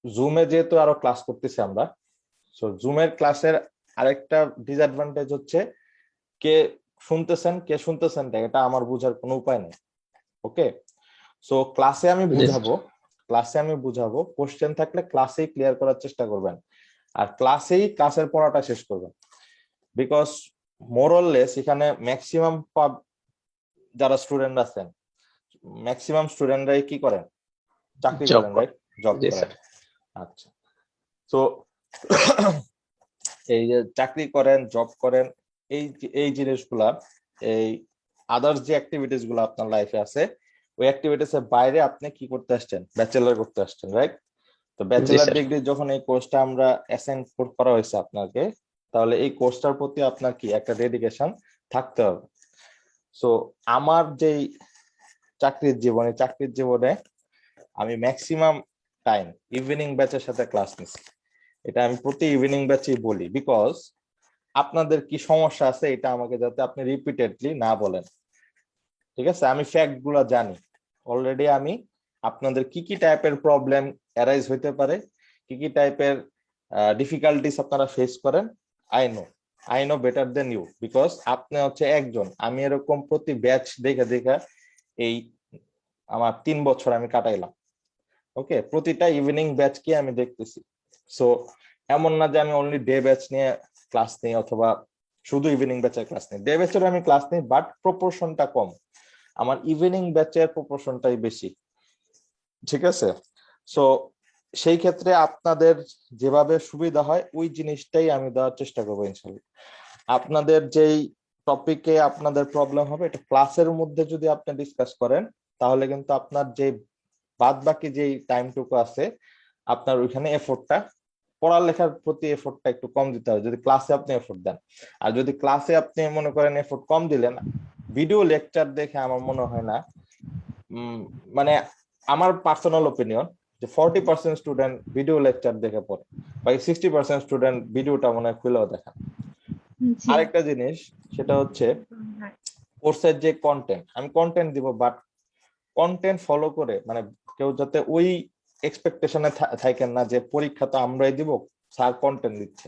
জুমে যেহেতু আরো ক্লাস করতেছি আমরা, সো জুমের ক্লাসের আরেকটা ডিসঅ্যাডভান্টেজ হচ্ছে কে শুনতেছেন এটা আমার বোঝার কোনো উপায় নেই। ওকে, সো ক্লাসে আমি বুঝাবো, কোশ্চেন থাকলে ক্লাসেই ক্লিয়ার করার চেষ্টা করবেন, আর ক্লাসের পড়াটা শেষ করবেন। বিকজ মোরলেস এখানে ম্যাক্সিমাম যারা স্টুডেন্ট আছেন, ম্যাক্সিমাম স্টুডেন্টরাই কি করেন, চাকরি করেন, রাইট, জব করেন। আচ্ছা, তো এই যে চাকরি করেন, জব করেন, এই জিনিসগুলা, এই আদার্স যে অ্যাক্টিভিটিস গুলো আপনার লাইফে আছে, ওই অ্যাক্টিভিটিস এর বাইরে আপনি কি করতে আসছেন, ব্যাচেলর করতে আসছেন, রাইট? তো ব্যাচেলর ডিগ্রি যখন এই কোর্সটা আমরা অ্যাসাইন করা হয়েছে আপনাকে, তাহলে এই কোর্সটার প্রতি আপনার কি একটা ডেডিকেশন থাকতে হবে। সো আমার যেই চাকরির জীবনে আমি ম্যাক্সিমাম টাইম ইভিনিং ব্যাচের সাথে ক্লাস নিচ্ছি। এটা আমি প্রতি ইভিনিং ব্যাচেই বলি, বিকজ আপনাদের কি সমস্যা আছে এটা আমাকে যাতে আপনি রিপিটেডলি না বলেন। ঠিক আছে, আমি ফ্যাক্ট গুলা জানি অলরেডি। আমি আপনাদের কি কি টাইপের প্রবলেম অ্যারাইজ হইতে পারে, কি কি টাইপের ডিফিকাল্টিস আপনারা ফেস করেন, I know better than you, because আপনি হচ্ছে একজন। আমি এরকম প্রতি ব্যাচ দেখে এই আমার 3 বছর আমি কাটাইলাম। ওকে, প্রতিটা ইভিনিং ব্যাচ কি আমি দেখতেছি। সো এমন না যে আমি অনলি ডে ব্যাচ নিয়ে ক্লাস নিই অথবা শুধু ইভিনিং ব্যাচের ক্লাস নিই। ডে ব্যাচের আমি ক্লাস নিই, বাট প্রপোর্শনটা কম। আমার ইভিনিং ব্যাচের প্রপোর্শনটাই বেশি। ঠিক আছে, সো সেই ক্ষেত্রে আপনাদের যেভাবে সুবিধা হয় ওই জিনিসটাই আমি দেওয়ার চেষ্টা করবো ইনশাল্লাহ। আপনাদের যেই টপিকে আপনাদের প্রবলেম হবে, এটা ক্লাসের মধ্যে যদি আপনি ডিসকাস করেন, তাহলে কিন্তু আপনার যে বাদ বাকি যেই টাইমটুকু আছে, আপনার ওইখানে এফোর্টটা, পড়ালেখার প্রতি এফোর্টটা একটু কম দিতে হবে যদি ক্লাসে আপনি এফোর্ট দেন। আর যদি ক্লাসে আপনি মনে করেন এফোর্ট কম দিলেন, ভিডিও লেকচার দেখে আমার মনে হয় না, মানে আমার পার্সোনাল ওপিনিয়ন, যে 40% স্টুডেন্ট ভিডিও লেকচার দেখে পড়ে, বা 60% স্টুডেন্ট ভিডিওটা মনে হয় খুলেও দেখেন। আরেকটা জিনিস, সেটা হচ্ছে কোর্সের যে কন্টেন্ট, আমি কন্টেন্ট দিব, বাট কন্টেন্ট ফলো করে মানে কেউ যাতে ওই এক্সপেকটেশনে থাকেন না যে পরীক্ষা তো আমরাই দিব, স্যার কন্টেন্ট দিচ্ছে।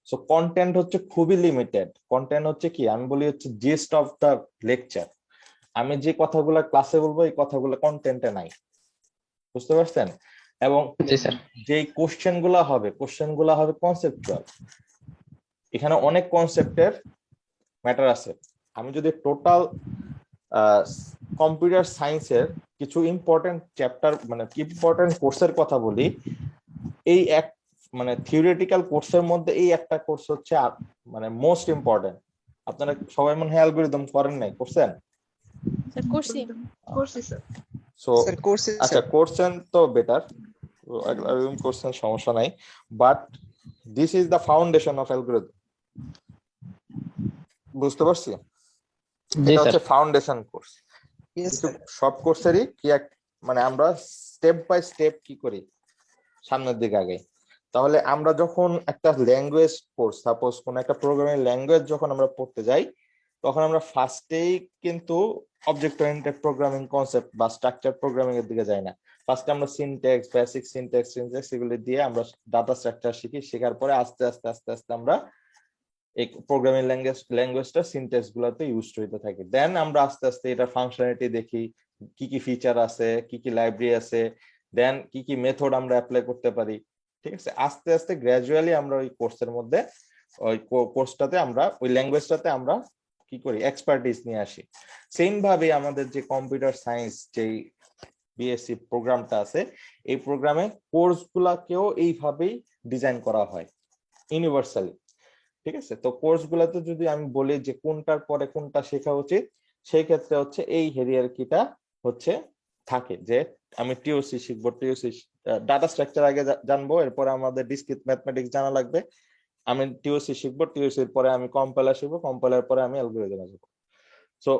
সো কন্টেন্ট হচ্ছে খুবই লিমিটেড। কন্টেন্ট হচ্ছে কি, আমি বলি হচ্ছে জিস্ট অফ দা লেকচার। আমি যে কথাগুলো ক্লাসে বলবো এই কথাগুলো কন্টেন্টে নাই, বুঝতে পারছেন? এবং যে কোশ্চেন গুলা হবে কনসেপ্টুয়াল। এখানে অনেক কনসেপ্টের ম্যাটার আছে। আমি যদি টোটাল কম্পিউটার সায়েন্সের কিছু ইম্পর্টেন্ট চ্যাপ্টার মানে ইম্পর্টেন্ট কোর্সের কথা বলি, এই এক মানে থিওরিটিক্যাল কোর্সের মধ্যে এই একটা কোর্স হচ্ছে মানে মোস্ট ইম্পর্টেন্ট। আপনারা সবাই মনে হয় অ্যালগরিদম করেন নাই, করছেন? সো আচ্ছা, করছেন তো বেটার, করছেন, সমস্যা নাই, but this is the foundation of algorithm. বুঝতে পারছি? এটা হচ্ছে ফাউন্ডেশন কোর্স। কিন্তু সব কোর্সেরই কি এক মানে আমরা স্টেপ বাই স্টেপ কি করি, সামনের দিকে আগাই। তাহলে আমরা যখন একটা ল্যাঙ্গুয়েজ কোর্স, সাপোজ কোন একটা প্রোগ্রামিং ল্যাঙ্গুয়েজ যখন আমরা পড়তে যাই, তখন আমরা ফার্স্টেই কিন্তু অবজেক্ট ওরিয়েন্টেড প্রোগ্রামিং কনসেপ্ট বা স্ট্রাকচার প্রোগ্রামিং এর দিকে যাই না। ফার্স্টে আমরা সিনট্যাক্স, বেসিক সিনট্যাক্স এগুলি দিয়ে আমরা ডাটা স্ট্রাকচার শিখি। শেখার পরে আস্তে আস্তে আমরা এই প্রোগ্রামিং ল্যাঙ্গুয়েজটা সিনট্যাক্স গুলোতে ইউজ হইতে থাকে। দেন আমরা আস্তে আস্তে এটা ফাংশনালিটি দেখি, কি কি ফিচার আছে, কি কি লাইব্রেরি আছে, দেন কি কি মেথড আমরা অ্যাপ্লাই করতে পারি। ঠিক আছে, আস্তে আস্তে গ্র্যাজুয়ালি আমরা ওই কোর্সের মধ্যে ওই কোর্সটাতে আমরা ওই ল্যাঙ্গুয়েজটাতে আমরা কি করি, এক্সপার্টিস নিয়ে আসি। সেম ভাবে আমাদের যে কম্পিউটার সায়েন্স যে বিএসসি প্রোগ্রামটা আছে, এই প্রোগ্রামে কোর্স গুলাকেও এইভাবেই ডিজাইন করা হয় ইউনিভার্সালি। ঠিক আছে, তো কোর্স গুলাতে যদি আমি বলি যে কোনটার পরে কোনটা শেখা উচিত, সেই ক্ষেত্রে হচ্ছে এই হেরিয়ারকিটা হচ্ছে থাকে, যে আমি টিওসি শিখবো, টিওসি ডাটা স্ট্রাকচার আগে জানবো, এরপরে আমাদের ডিসক্রিট ম্যাথমেটিক্স জানা লাগবে। আমি টিওসি শিখবো, টিওসির পরে আমি কম্পাইলার শিখবো, কম্পাইলার পরে আমি অ্যালগরিদম শিখবো। সো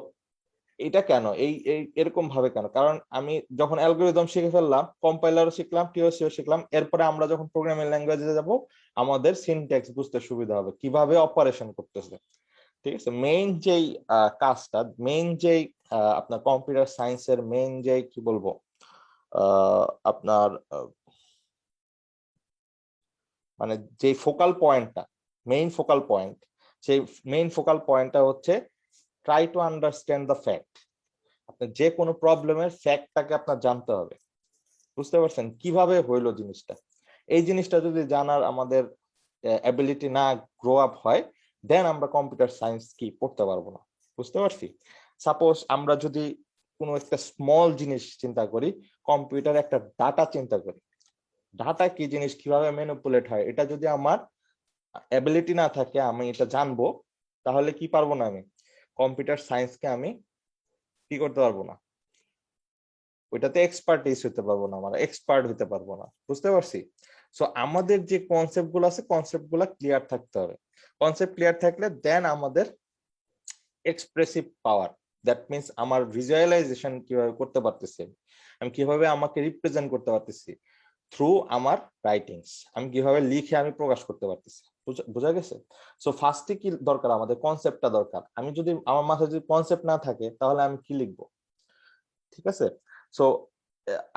এটা কেন এই এরকম ভাবে কেন? কারণ আমি যখন অ্যালগরিদম শিখে ফেললাম, কম্পাইলারও শিখলাম, টিওসিও শিখলাম, এরপরে আমরা যখন প্রোগ্রামিং ল্যাঙ্গুয়েজে যাব, আমাদের সিনট্যাক্স বুঝতে সুবিধা হবে, কিভাবে অপারেশন করতেছে। ঠিক আছে, মেইন যেই কাজটা, মেইন যেই আপনার কম্পিউটার সায়েন্সের মেইন যেই কি বলবো আপনার মানে যে ফোকাল পয়েন্টটা, সেই মেইন ফোকাল পয়েন্টটা হচ্ছে try to understand the fact. আপনার যে কোনো প্রবলেমের ফ্যাক্টটাকে আপনার জানতে হবে, বুঝতে পারছেন কিভাবে হইলো জিনিসটা। এই জিনিসটা যদি জানার আমাদের অ্যাবিলিটি না গ্রো আপ হয়, দেন আমরা কম্পিউটার সায়েন্স কি পড়তে পারবো না, বুঝতে পারছি। সাপোজ আমরা যদি কোনো একটা স্মল জিনিস চিন্তা করি, কম্পিউটার একটা ডাটা চিন্তা করি, ডাটা কি জিনিস, কিভাবে ম্যানিপুলেট হয়, এটা যদি আমার অ্যাবিলিটি না থাকে, আমি এটা জানবো, তাহলে কি পারবো না, আমি কম্পিউটার সায়েন্সকে আমি কি করতে পারবো না, ওইটাতে এক্সপার্টিস হতে পারবো না, আমরা এক্সপার্ট হতে পারবো না, বুঝতে পারছি। সো আমাদের যে কনসেপ্ট গুলো আছে, কনসেপ্ট গুলো ক্লিয়ার থাকতে হবে। কনসেপ্ট ক্লিয়ার থাকলে দেন আমাদের এক্সপ্রেসিভ পাওয়ার, দ্যাট মিনস আমার ভিজুয়ালাইজেশন কিভাবে করতে পারতেছি, আমি কিভাবে আমাকে রিপ্রেজেন্ট করতে পারতেছি থ্রু আমার রাইটিংস, আমি কিভাবে লিখে আমি প্রকাশ করতে পারতেছি, বোঝা গেছে। সো ফার্স্টে কি দরকার, আমাদের কনসেপ্টটা দরকার। আমি যদি আমার মাথায় যদি কনসেপ্ট না থাকে, তাহলে আমি কি লিখবো, ঠিক আছে। সো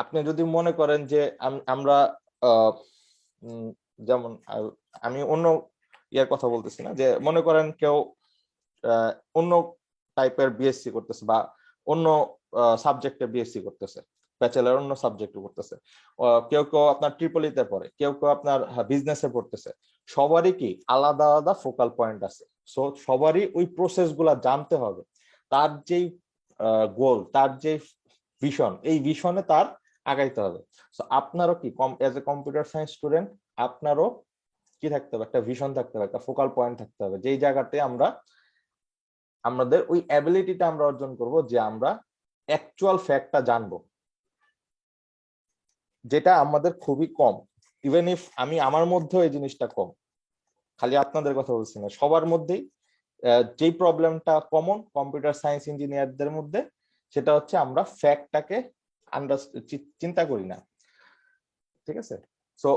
আপনি যদি মনে করেন যে আমরা যেমন আমি অন্য ইয়ার কথা বলতেছি না, যে মনে করেন কেউ অন্য টাইপের বিএসসি করতেছে বা অন্য সাবজেক্টে বিএসসি করতেছে, ব্যাচেলার অন্য সাবজেক্টে করতেছে, কেউ কেউ আপনার ট্রিপল ইতে পড়ে, কেউ কেউ আপনার বিজনেসে পড়তেছে, সবারই কি আলাদা আলাদা ফোকাল পয়েন্ট আছে। সো সবারই ওই প্রসেস গুলা জানতে হবে, তার যেই গোল, তার যে ভিশন, এই ভিশনে তার আগাইতে হবে। সো আপনারও কি as a computer science student, আপনারও কি থাকতে হবে, একটা ভিশন থাকতে হবে, একটা ফোকাল পয়েন্ট থাকতে হবে, যেই জায়গাতে আমরা আমাদের ওই অ্যাবিলিটিটা আমরা অর্জন করব, যে আমরা অ্যাকচুয়াল ফ্যাক্টটা জানবো, যেটা আমাদের খুবই কম। ইভেন ইফ আমার মধ্যেও এই জিনিসটা কম, খালি আপনাদের কথা বলছি না, সবার মধ্যেই যেই প্রবলেমটা কমন কম্পিউটার সায়েন্স ইঞ্জিনিয়ারদের মধ্যে, সেটা হচ্ছে আমরা ফ্যাক্টটাকে চিন্তা করি না, ঠিক আছে। সো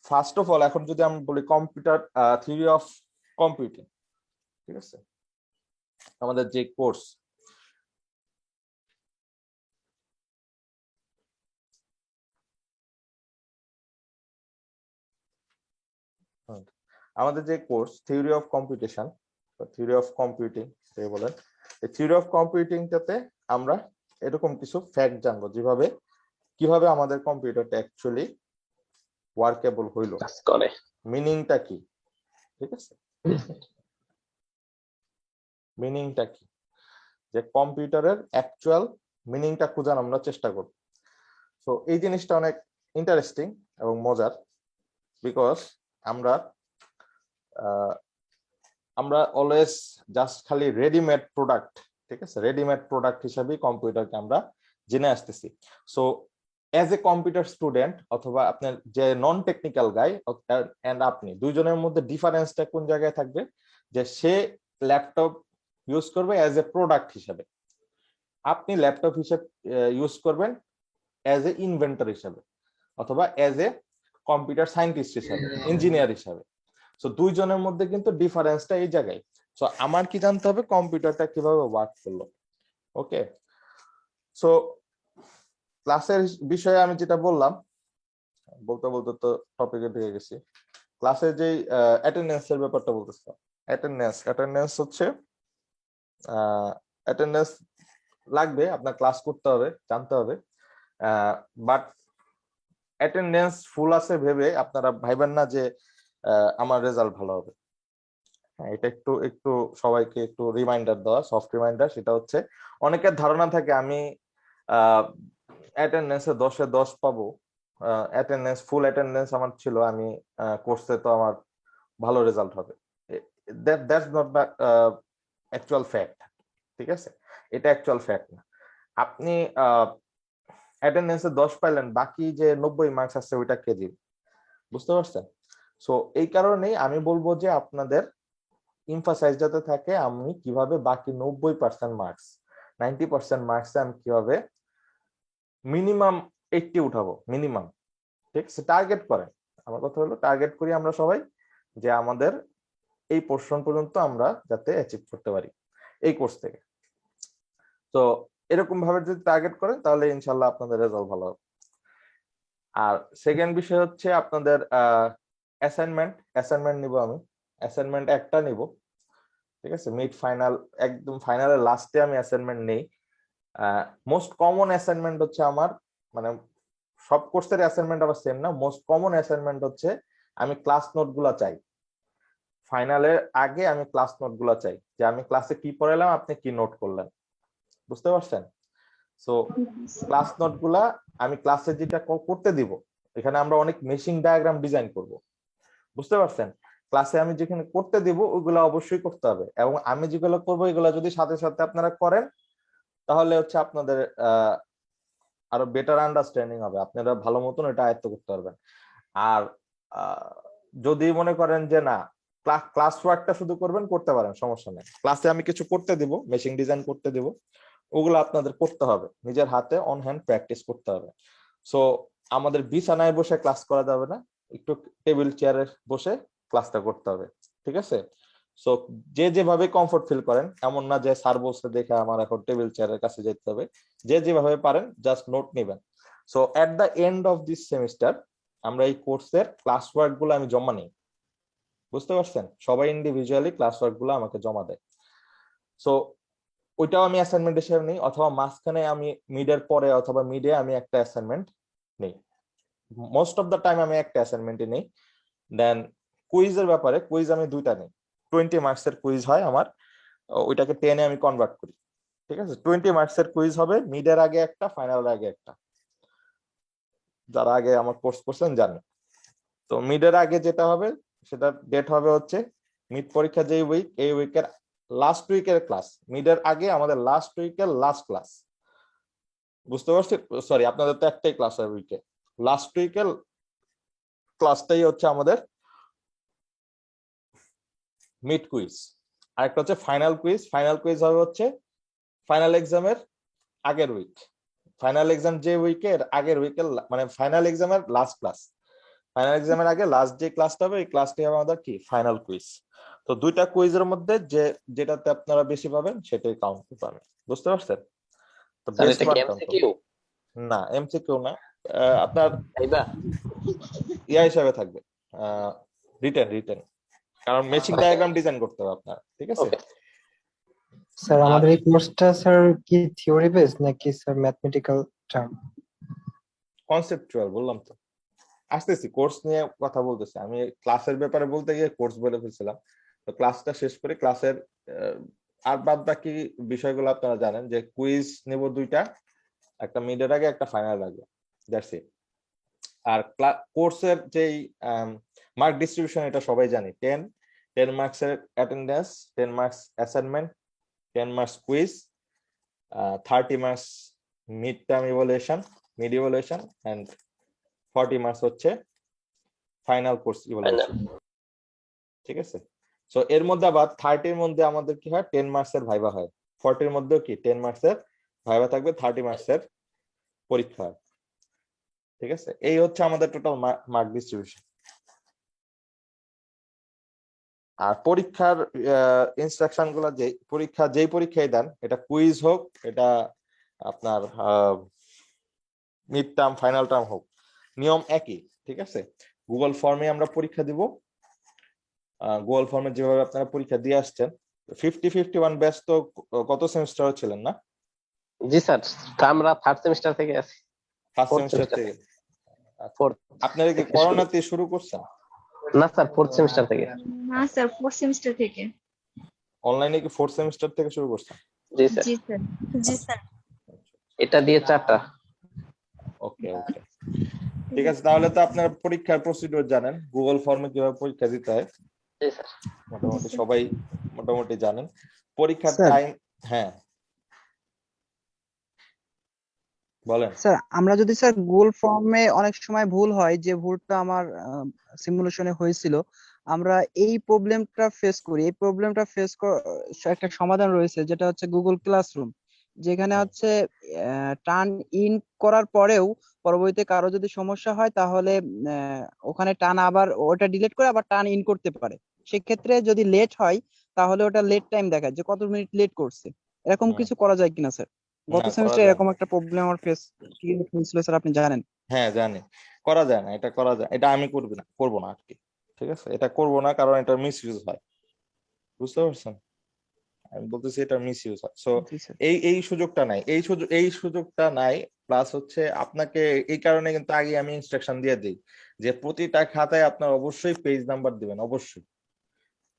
ফার্স্ট অফ অল, এখন যদি আমি বলি কম্পিউটার থিওরি অফ কম্পিউটিং, ঠিক আছে, আমাদের যে কোর্স, আমাদের যে course theory of computation, theory of computing বলেন, এই থিওরি অফ কম্পিউটিংটাতে আমরা এরকম কিছু ফ্যাক্ট জানবো, যেভাবে কিভাবে আমাদের কম্পিউটারটা অ্যাকচুয়ালি ওয়ার্কেবল হইলো, করে মিনিংটা কি, ঠিক আছে, মিনিংটা কি, যে কম্পিউটারের অ্যাকচুয়াল মিনিংটা খোঁজার আমরা চেষ্টা করব। তো এই জিনিসটা অনেক ইন্টারেস্টিং এবং মজার, বিকজ আমরা আমরা অলওয়েজ জাস্ট খালি রেডিমেড প্রোডাক্ট, ঠিক আছে, রেডিমেড প্রোডাক্ট হিসাবেই কম্পিউটারকে আমরা জেনে আসতেছি। So as a computer student অথবা আপনার যে নন টেকনিক্যাল গাই এন্ড আপনি, দুইজনের মধ্যে ডিফারেন্সটা কোন জায়গায় থাকবে, যে সে ল্যাপটপ ইউজ করবে অ্যাজ এ প্রোডাক্ট হিসাবে, আপনি ল্যাপটপ হিসেবে ইউজ করবেন অ্যাজ এ ইনভেন্টর হিসাবে, অথবা অ্যাজ এ কম্পিউটার সায়েন্টিস্ট হিসাবে, ইঞ্জিনিয়ার হিসাবে। সো দুইজনের মধ্যে কিন্তু ডিফারেন্সটা এই জায়গায়। সো আমার কি জানতে হবে, কম্পিউটারটা কিভাবে ওয়ার্ক করলো। ওকে, সো ক্লাসের বিষয়ে আমি যেটা বললাম, বলতে বলতে তো টপিকে ঢুকে গেছি। ক্লাসে যে অ্যাটেন্ডেন্সের ব্যাপারটা বলতেছিলাম, অ্যাটেন্ডেন্স হচ্ছে অ্যাটেন্ডেন্স লাগবে, আপনার ক্লাস করতে হবে, জানতে হবে, বাট অ্যাটেন্ডেন্স ফুল আছে ভেবে আপনারা ভাইবেন না যে আমার রেজাল্ট ভালো হবে। এটা একটু একটু সবাইকে একটু রিমাইন্ডার দেওয়া, সফট রিমাইন্ডার। সেটা হচ্ছে, অনেকের ধারণা থাকে আমি অ্যাটেন্ডেন্সে 10-এ 10 পাবো, অ্যাটেন্ডেন্স ফুল অ্যাটেন্ডেন্স আমার ছিল, আমি কোর্সে তো আমার ভালো রেজাল্ট হবে। That's not the actual fact, ঠিক আছে, এটা অ্যাকচুয়াল ফ্যাক্ট না। আপনি অ্যাটেন্ডেন্সে 10 পাইলেন, বাকি যে 90 মার্কস আছে ওইটা কে দিবে, বুঝতে পারছেন। সো এই কারণেই আমি বলবো যে আপনাদের ইমফাসাইজ যাতে থাকে, আমি কিভাবে বাকি 90% মার্কস, 90% মার্কসে আমি কিভাবে মিনিমাম 80 উঠাবো, মিনিমাম, ঠিক আছে, টার্গেট করেন। আমার কথা হলো টার্গেট করি আমরা সবাই, যে আমাদের এই পোর্শন পর্যন্ত আমরা যাতে অ্যাচিভ করতে পারি এই কোর্স থেকে। তো এরকম ভাবে যদি টার্গেট করেন, তাহলে ইনশাল্লাহ আপনাদের রেজাল্ট ভালো হবে। আর সেকেন্ড বিষয় হচ্ছে আপনাদের অ্যাসাইনমেন্ট নিব আমি, অ্যাসাইনমেন্ট একটা নিব, ঠিক আছে। মিড ফাইনাল একদম ফাইনালের লাস্টে আমি অ্যাসাইনমেন্ট নেই। মোস্ট কমন অ্যাসাইনমেন্ট হচ্ছে আমার, মানে সব কোর্সের অ্যাসাইনমেন্ট আবার সেম না, মোস্ট কমন অ্যাসাইনমেন্ট হচ্ছে আমি ক্লাস নোট গুলা চাই। ফাইনালের আগে আমি ক্লাস নোট গুলা চাই, যে আমি ক্লাসে কি পড়ালাম, আপনি কি নোট করলেন, বুঝতে পারছেন? সো ক্লাস নোট গুলা আমি ক্লাসে যেটা করতে দিব, এখানে আমরা অনেক মেশিং ডায়াগ্রাম ডিজাইন করব, বুঝতে পারছেন? ক্লাসে আমি যেখানে করতে দিব ওইগুলো অবশ্যই করতে হবে, এবং আমি যেগুলো করবো এগুলো যদি সাথে সাথে আপনারা করেন তাহলে হচ্ছে আপনাদের আরো বেটার আন্ডারস্ট্যান্ডিং হবে, আপনারা ভালো মতন এটা আয়ত্ত করতে পারবেন। আর যদি মনে করেন যে না ক্লাস ওয়ার্কটা শুধু করবেন, করতে পারেন, সমস্যা নেই। ক্লাসে আমি কিছু করতে দিব, মেশিং ডিজাইন করতে দিব, ওগুলো আপনাদের করতে হবে, নিজের হাতে অন হ্যান্ড প্র্যাকটিস করতে হবে। সো আমাদের বিছানায় বসে ক্লাস করা যাবে না, একটু টেবিল চেয়ারে বসে ক্লাসটা করতে হবে, ঠিক আছে? সো যে যেভাবে কমফোর্ট ফিল করেন, এমন না যে স্যার বসে দেখে আমার এখন টেবিল চেয়ারের কাছে যেতে হবে, যে যেভাবে পারেন জাস্ট নোট নেবেন। So at the end of this semester আমরা এই কোর্সের ক্লাস ওয়ার্ক গুলো আমি জমা নিই, বুঝতে পারছেন? সবাই ইন্ডিভিজুয়ালি ক্লাস ওয়ার্ক গুলো আমাকে জমা দেয়। সো ওইটাও আমি অ্যাসাইনমেন্ট হিসেবে নিই, অথবা মাঝখানে আমি মিডের পরে অথবা মিডে আমি একটা অ্যাসাইনমেন্ট নেই, মোস্ট অফ দ্য টাইম আমি একটা অ্যাসাইনমেন্টই নেই। দেন কুইজের ব্যাপারে, কুইজ আমি দুইটা নেই, 20 মার্কসের কুইজ হয় আমার, ওইটাকে 10-এ আমি কনভার্ট করি, ঠিক আছে? 20 মার্কসের কুইজ হবে, মিডের আগে একটা, ফাইনালের আগে একটা, যারা আগে আমার কোর্স করছেন জানেন। তো মিডের আগে যেটা হবে সেটা ডেট হবে হচ্ছে মিড পরীক্ষা যে উইক, এই উইকের লাস্ট উইকের ক্লাস, মিডের আগে আমাদের লাস্ট উইকের লাস্ট ক্লাস, বুঝতে পারছি? সরি, আপনাদের তো একটাই ক্লাস হয় উইকে, লাস্ট উইকের ক্লাসটাই হচ্ছে আমাদের মিড কুইজ। আরেকটা হচ্ছে ফাইনাল কুইজ, ফাইনাল কুইজ হবে হচ্ছে ফাইনাল এক্সামের আগের উইক, ফাইনাল এক্সাম যে উইকের আগের উইকের, মানে ফাইনাল এক্সামের লাস্ট ক্লাস, ফাইনাল এক্সামের আগে লাস্ট যে ক্লাসটা হবে এই ক্লাসটি হবে আমাদের কি ফাইনাল কুইজ। তো দুইটা কুইজের মধ্যে যেটাতে আপনারা বেশি পাবেন সেটাই কাউন্ট পাবেন, বুঝতে পারছেন? তো স্যার বেস্ট এটা কি ওয়ান কাউন্ট, এমসিকিউ? না এমসিকিউ না, আপনার তাইবা? ইয়া হিসাবে থাকবে, রিটেন, কারণ মেশিং ডায়াগ্রাম ডিজাইন করতে হবে আপনার, ঠিক আছে? ওকে স্যার আর আমাদের এই কোর্সটা স্যার কি থিওরি বেস নাকি স্যার ম্যাথমেটিক্যাল টার্ম? কনসেপচুয়াল, বললাম তো, আসতেছি কোর্স নিয়ে কথা বলতেছি, আমি ক্লাসের ব্যাপারে বলতে গিয়ে কোর্স বলে ফেলছিলাম। তো ক্লাসটা শেষ করে ক্লাসের আর বাদ বাকি বিষয়গুলো আপনারা জানেন, যে কুইজ নিব দুইটা, একটা মিডের আগে একটা ফাইনাল আগে, দ্যাটস ইট। আর কোর্সের যেই মার্ক ডিস্ট্রিবিউশন এটা সবাই জানি, 10 মার্কসের attendance, 10 marks assignment, 10 marks quiz, 30 marks mid term evaluation, mid evaluation, and 40 marks হচ্ছে ফাইনাল কোর্স ইভালুয়েশন, ঠিক আছে? সো এর মধ্যে আবার 30-র মধ্যে আমাদের কি হয়, 10 মার্কসের ভাইবা হয়, 40-র মধ্যেও কি 10 মার্কসের ভাইবা থাকবে, 30 মার্কসের পরীক্ষা হয়, ঠিক আছে? এই হচ্ছে আমাদের টোটাল মার্ক ডিস্ট্রিবিউশন। আর পরীক্ষার ইনস্ট্রাকশন গুলো, যেই পরীক্ষায় দেন, এটা কুইজ হোক, এটা আপনার মিড টার্ম ফাইনাল টার্ম হোক, নিয়ম একই, ঠিক আছে? গুগল ফর্মে আমরা পরীক্ষা দিব, গুগল ফর্মে যেভাবে আপনারা পরীক্ষা দিয়ে আসছেন। 51 ব্যাচ তো কত সেমিস্টার ছিলেন না? জি স্যার, আমরা থার্ড সেমিস্টার থেকে আছি। ফার্স্ট Fourth সেমিস্টার semester থেকে। Fourth আপনারা কি থেকে করোনাতে শুরু করছেন? না স্যার, ফোর্থ সেমিস্টার থেকে। না স্যার, ফোর্থ সেমিস্টার থেকে। অনলাইনে কি ফোর্থ সেমিস্টার থেকে শুরু করছেন? জি স্যার, জি স্যার। জি স্যার। এটা দিয়ে 4টা। ওকে ওকে, ঠিক আছে। তাহলে তো আপনার পরীক্ষার প্রসিডিউর জানেন, গুগল ফর্মে কিভাবে পরীক্ষা দিতে হয় জি স্যার। মোটামুটি সবাই মোটামুটি জানেন। পরীক্ষার স্যার। টাইম, হ্যাঁ বলেন। স্যার আমরা যদি স্যার গুগল ফর্মে অনেক সময় ভুল হয়, যে ভুলটা আমার সিমুলেশনে হয়েছিল, আমরা এই প্রবলেমটা ফেস করি। এই প্রবলেমটা ফেস একটা সমাধান রয়েছে, যেটা হচ্ছে গুগল ক্লাসরুম, যেখানে হচ্ছে টার্ন ইন করার পরেও পরবর্তীতে কারো যদি সমস্যা হয় তাহলে ওখানে টান আবার ওটা ডিলিট করে আবার টার্ন ইন করতে পারে। সেক্ষেত্রে যদি লেট হয় তাহলে ওটা লেট টাইম দেখায় যে কত মিনিট লেট করছে। এরকম কিছু করা যায় কিনা স্যার? গত না, করা সেমিস্টারে যায় না। এরকম একটা প্রবলেম আমার ফেস হয়েছিল স্যার, আপনি জানেন। হ্যাঁ জানি, করা যায় না, এটা করা যায়, এটা আমি করবো না আর কি। ঠিক আছে, এটা করব না কারণ এটা মিসইউজ হয়, বুঝতে পারছেন? আমি বলতেছি এটা মিসইউজ হয়। সো জি স্যার। এই সুযোগটা নাই, এই সুযোগটা নাই। প্লাস হচ্ছে আপনাকে এই কারণে কিন্তু আগে আমি ইনস্ট্রাকশন দিয়ে দিই যে প্রতিটা খাতায় আপনার অবশ্যই পেজ নাম্বার দিবেন, অবশ্যই,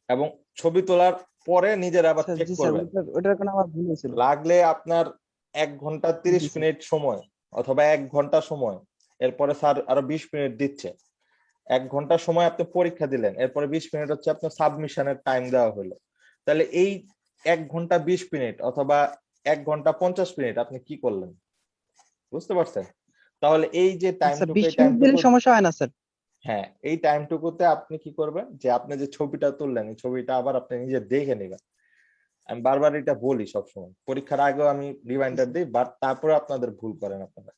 এবং ছবি তোলার পরে নিজের আবার চেক জি স্যার, করবেন। ওটার কারণে আমার ভুল হয়েছিল। লাগলে আপনার 1 ঘন্টা 30 জি স্যার। মিনিট সময় অথবা 1 ঘন্টা সময়, এরপরে স্যার আরো 20 মিনিট দিচ্ছে। 1 ঘন্টা সময় আপনি পরীক্ষা দিলেন, এরপরে 20 মিনিট হচ্ছে আপনার সাবমিশনের টাইম দেওয়া হলো। তাহলে এই 1 ঘন্টা 20 মিনিট অথবা 1 ঘন্টা 50 মিনিট আপনি কি করলেন, বুঝতে পারছেন? তাহলে এই যে স্যার টাইমটুকু, 20 এই মিনিট দিলে টাইমটুকু, সমস্যা হয় না স্যার? হ্যাঁ, এই টাইমটুকুতে আপনি কি করবেন যে আপনি যে ছবিটা তুললেন এই ছবিটা আবার আপনি নিজে দেখে নেবেন। আমি বারবার এটা বলি সবসময়, পরীক্ষার আগেও আমি রিমাইন্ডার দিই, বাট তারপরে আপনাদের ভুল করেন আপনারা।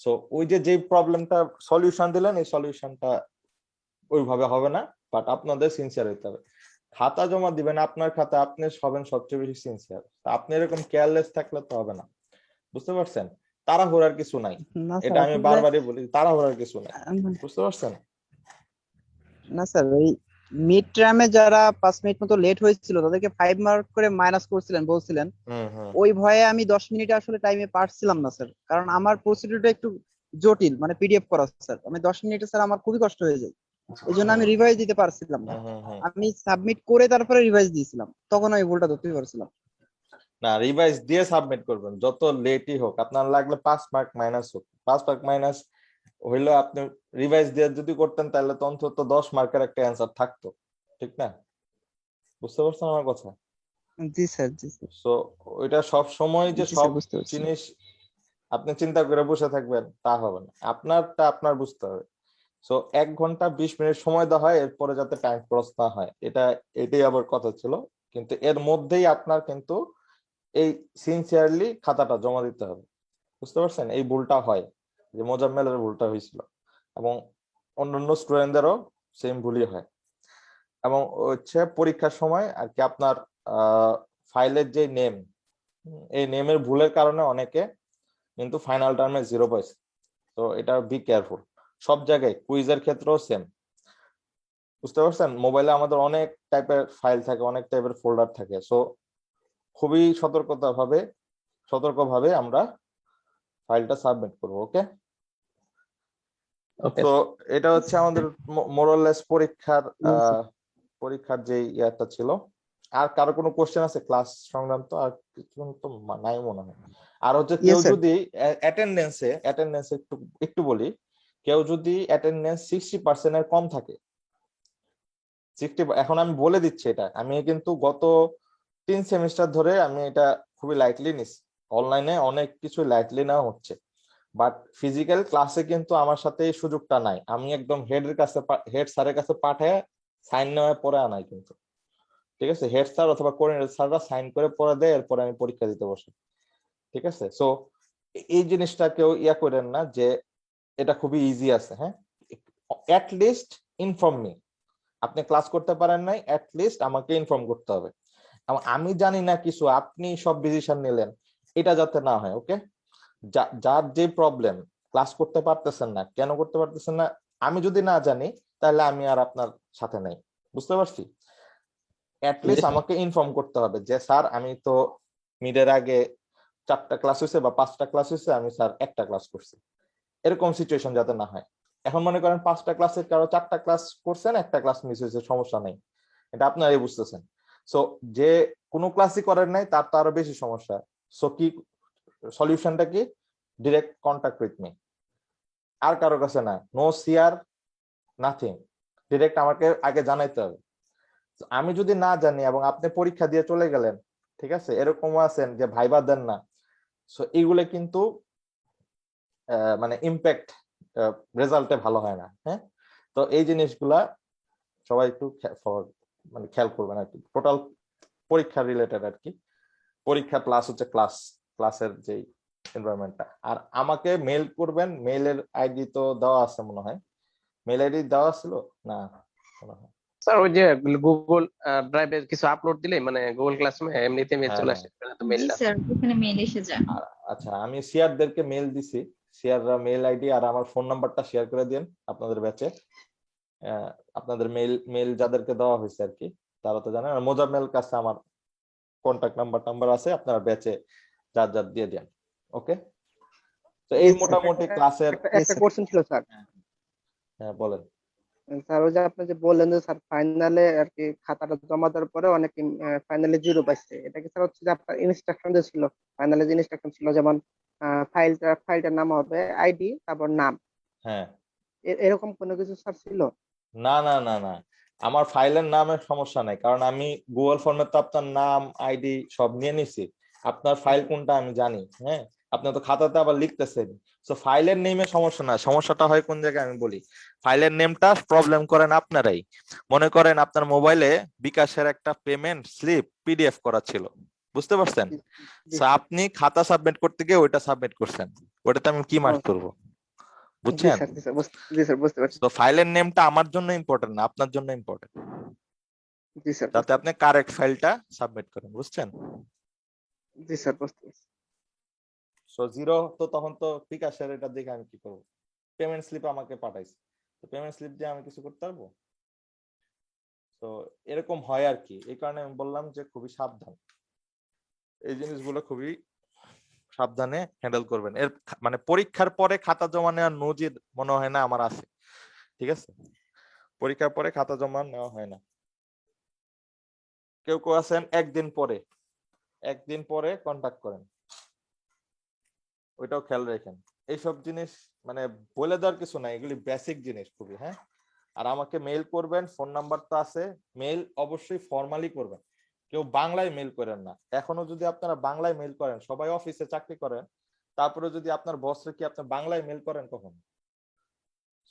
সো ওই যে প্রবলেমটা সলিউশন দিলেন, এই সলিউশনটা ওইভাবে হবে না, বাট আপনাদের সিনসিয়ার হইতে হবে। খাতা জমা দিবেন আপনার খাতা, আপনি হবেন সবচেয়ে বেশি সিনসিয়ার। আপনি এরকম কেয়ারলেস থাকলে তো হবে না, বুঝতে পারছেন? তাড়াহুড়ার কিছু নাই, না এটা স্যার আমি আসলে বারবারই বলি, তাড়াহুড়ার কিছু নাই, আম, বুঝতে পারছেন? না স্যার, ওই মিড টার্মে যারা 5 মিনিট মতো লেট হয়েছিল তাদেরকে 5 মার্ক করে মাইনাস করছিলেন বলছিলেন। হুম হুম। ওই ভয়ে আমি 10 মিনিটে আসলে টাইমে পারছিলাম না স্যার, কারণ আমার প্রসিডিউরটা একটু জটিল, মানে পিডিএফ করা স্যার। আমি 10 মিনিটে স্যার আমার খুবই কষ্ট হয়ে যায়, এই জন্য আমি রিভাইজ দিতে পারছিলাম না। হুম হুম হুম। আমি সাবমিট করে তারপরে রিভাইজ দিয়েছিলাম, তখন আমি ভুলটা ধরতে পারছিলাম। না, রিভাইজ দিয়ে সাবমিট করবেন, যত লেটই হোক, আপনার লাগলে 5 মার্ক মাইনাস হোক, 5 মার্ক মাইনাস হইলো, আপনি রিভাইজ দিয়ে যদি করতেন তাহলে তো অন্তত 10 মার্কের একটা অ্যান্সার থাকতো, ঠিক না? বুঝতে পারছেন আমার কথা? জি স্যার, জি স্যার। সো ওইটা সব সময় যে জি সব স্যার, বুঝতে পারছি। জিনিস আপনি চিন্তা করে বসে থাকবেন তা হবে না, আপনারটা আপনার বুঝতে হবে। সো 1 ঘন্টা 20 মিনিট সময় দেওয়া হয়, এরপরে যাতে টাইম ক্রস না হয়, এটাই আবার কথা ছিল। কিন্তু এর মধ্যেই আপনার কিন্তু এই সিনসিয়ারলি খাতাটা জমা দিতে হবে, বুঝতে পারছেন? এই ভুলটা হয়, যে মোজাম্মেলের ভুলটা হয়েছিল, এবং অন্যান্য স্টুডেন্টদেরও সেম ভুলই হয়। এবং হচ্ছে পরীক্ষার সময় আর কি আপনার ফাইলের যে নেম, এই নেমের ভুলের কারণে অনেকে কিন্তু ফাইনাল টার্মে 0 পাইছে। তো এটা বি কেয়ারফুল, সব জায়গায় কুইজের ক্ষেত্রেও সেম, বুঝতে পারছেন? মোবাইলে আমাদের অনেক টাইপের ফাইল থাকে, অনেক টাইপের ফোল্ডার থাকে। সো খুবই সতর্কভাবে আমরা ফাইলটা সাবমিট করবো, ওকে? ওকে। তো এটা হচ্ছে আমাদের মোরাললেস জি স্যার। পরীক্ষার যে ইয়াটা ছিল। আর কারো কোনো কোশ্চেন আছে ক্লাস সংক্রান্ত? আর কিছু তো নাই মনে হয়। আর হচ্ছে কেউ ইয়েস স্যার। যদি অ্যাটেন্ডেন্সে একটু বলি, কেউ যদি অ্যাটেন্ডেন্স 60% এর কম থাকে, 60, এখন আমি বলে দিচ্ছি, এটা আমি কিন্তু গত 3 সেমিস্টার ধরে আমি এটা খুবই লাইটলি নিছি। অনলাইনে অনেক কিছু লাইটলি নেওয়া হচ্ছে, বাট ফিজিক্যাল ক্লাসে কিন্তু আমার সাথে এই সুযোগটা নাই। আমি একদম হেড স্যারের কাছে পাঠায় সাইন নেওয়ার পরে আনাই কিন্তু, ঠিক আছে? হেড স্যার অথবা কোঅর্ডিনেটর স্যাররা সাইন করে পরে দেয়, এরপরে আমি পরীক্ষা দিতে বসি, ঠিক আছে? সো এই জিনিসটা কেউ করেন না যে এটা খুবই ইজি আছে। হ্যাঁ, অ্যাট লিস্ট ইনফর্ম মি। আপনি ক্লাস করতে পারেন নাই, অ্যাট লিস্ট আমাকে ইনফর্ম করতে হবে। এবং আমি জানি না কিছু, আপনি সব ডিসিশন নিলেন, এটা যাতে না হয়, ওকে? যার যে প্রবলেম, ক্লাস করতে পারতেছেন না, কেন করতে পারতেছেন না, আমি যদি না জানি তাহলে আমি আর আপনার সাথে নাই, বুঝতে পারছি? জি লিস্ট স্যার। আমাকে ইনফর্ম করতে হবে যে স্যার আমি তো মিডের আগে 4টা ক্লাস হয়েছে বা 5টা ক্লাস হয়েছে, আমি স্যার একটা ক্লাস করছি, এরকম সিচুয়েশন যাতে না হয়। এখন মনে করেন 5টা ক্লাসের কারো 4টা ক্লাস করছেন, একটা ক্লাস মিস হয়েছে, সমস্যা নেই, এটা আপনারাই বুঝতেছেন। সো যে কোনো ক্লাসই করেন নাই তার তো আরো বেশি সমস্যা। সো কি সলিউশনটা কি? ডিরেক্ট কন্টাক্ট উইথ মি, আর কারো কাছে না, নো সিআর, নাথিং, ডিরেক্ট আমাকে আগে জানাইতে হবে। আমি যদি না জানি এবং আপনি পরীক্ষা দিয়ে চলে গেলেন, ঠিক আছে, এরকম আছেন যে ভাইবা দেন না, সো এইগুলো কিন্তু মানে ইম্প্যাক্ট রেজাল্টে ভালো হয় না। হ্যাঁ, তো এই জিনিসগুলা সবাই একটু মানে খেয়াল করবেন আর কি, টোটাল পরীক্ষা রিলেটেড আর কি, পরীক্ষা প্লাস হচ্ছে ক্লাসের যে এনভায়রনমেন্টটা। আর আমাকে মেইল করবেন, মেইলের আইডি তো দেওয়া আছে মনে হয়, মেইল আইডি দেওয়া ছিল না মনে হয়। স্যার ওই যে গুগল ড্রাইভে কিছু আপলোড দিলে মানে গুগল ক্লাসরুমে এমনিতে মেল হ্যাঁ চলে হ্যাঁ, আসে তো জি মেলটা। স্যার, ওখানে মেল এসে যায়। আচ্ছা, আমি সিআরদেরকে মেইল দিছি, সিআররা মেইল আইডি আর আমার ফোন নাম্বারটা শেয়ার করে দিন আপনাদের ব্যাচে। আপনাদের মেল যাদেরকে দেওয়া হয়েছে আর কি, তারা তো জানেন। আর মোজাম্মেল কাছে আমার কন্টাক্ট নাম্বার আছে, আপনারা ব্যাচে যার যার দিয়ে দেন। ওকে, তো এই Yes, sir. মোটামুটি ক্লাসের। Yes, একটা sir. কোশ্চেন ছিল স্যার। হ্যাঁ বলেন। স্যার ওই যে আপনি যে বললেন যে স্যার ফাইনালে আর কি খাতাটা জমা দেওয়ার পরে অনেকে ফাইনালে জিরো পাইছে, এটা কি স্যার হচ্ছে যে আপনার ইনস্ট্রাকশন যে ছিল, ফাইনালে যে ইনস্ট্রাকশন ছিল যেমন ফাইলটার নাম হবে আইডি তারপর নাম, হ্যাঁ, এরকম কোনো কিছু স্যার ছিল? না না না না, আমার ফাইলের নামের সমস্যা নাই, কারণ আমি গুগল ফর্মে তো আপনার নাম আইডি সব নিয়ে নিছি। আপনার ফাইল কোনটা আমি জানি। হ্যাঁ, আপনি তো খাতাতে আবার লিখতেছেন, তো ফাইলের নেমে সমস্যা না। সমস্যাটা হয় কোন জায়গায় আমি বলি। ফাইলের নেমটা প্রবলেম করেন আপনারাই। মনে করেন আপনার মোবাইলে বিকাশের একটা পেমেন্ট স্লিপ পিডিএফ করা ছিল, বুঝতে পারছেন? জি So, আপনি খাতা সাবমিট করতে গিয়ে ওইটা সাবমিট করছেন, ওটাতে আমি কি মার্ক করবো? জি বুঝছেন? স্যার, জি স্যার বুঝতে পারছি। তো ফাইলের নেমটা আমার জন্য ইম্পর্টেন্ট না, আপনার জন্য ইম্পর্টেন্ট, জি স্যার যাতে আপনি কারেক্ট ফাইলটা সাবমিট করেন, বুঝছেন? জি স্যার বুঝতে পারছি। সো জিরো তো তখন তো বিকাশের, এটা দেখে আমি কি করবো? পেমেন্ট স্লিপ আমাকে পাঠাইছে, তো পেমেন্ট স্লিপ দিয়ে আমি কিছু করতে পারবো? তো এরকম হয় আর কি। এই কারণে আমি বললাম যে খুবই সাবধান, এই জিনিসগুলো খুবই সাবধানে হ্যান্ডেল করবেন। এর মানে পরীক্ষার পরে খাতা জমা নেওয়ার নজির মনে হয় না আমার আছে, ঠিক আছে? পরীক্ষার পরে খাতা জমা নেওয়া হয় না। কেউ কেউ আছেন একদিন পরে কন্টাক্ট করেন, ওইটাও খেয়াল রাখেন। এইসব জিনিস মানে বলে দেওয়ার কিছু নাই, এগুলি বেসিক জিনিস খুবই। হ্যাঁ, আর আমাকে মেইল করবেন, ফোন নাম্বার তো আছে। মেইল অবশ্যই ফর্মালি করবেন, কেউ বাংলায় মেইল করেন না। এখনো যদি আপনারা বাংলায় মেইল করেন, সবাই অফিসে চাকরি করেন, তারপরে যদি আপনার বসরে কি আপনি বাংলায় মেইল করেন কখন?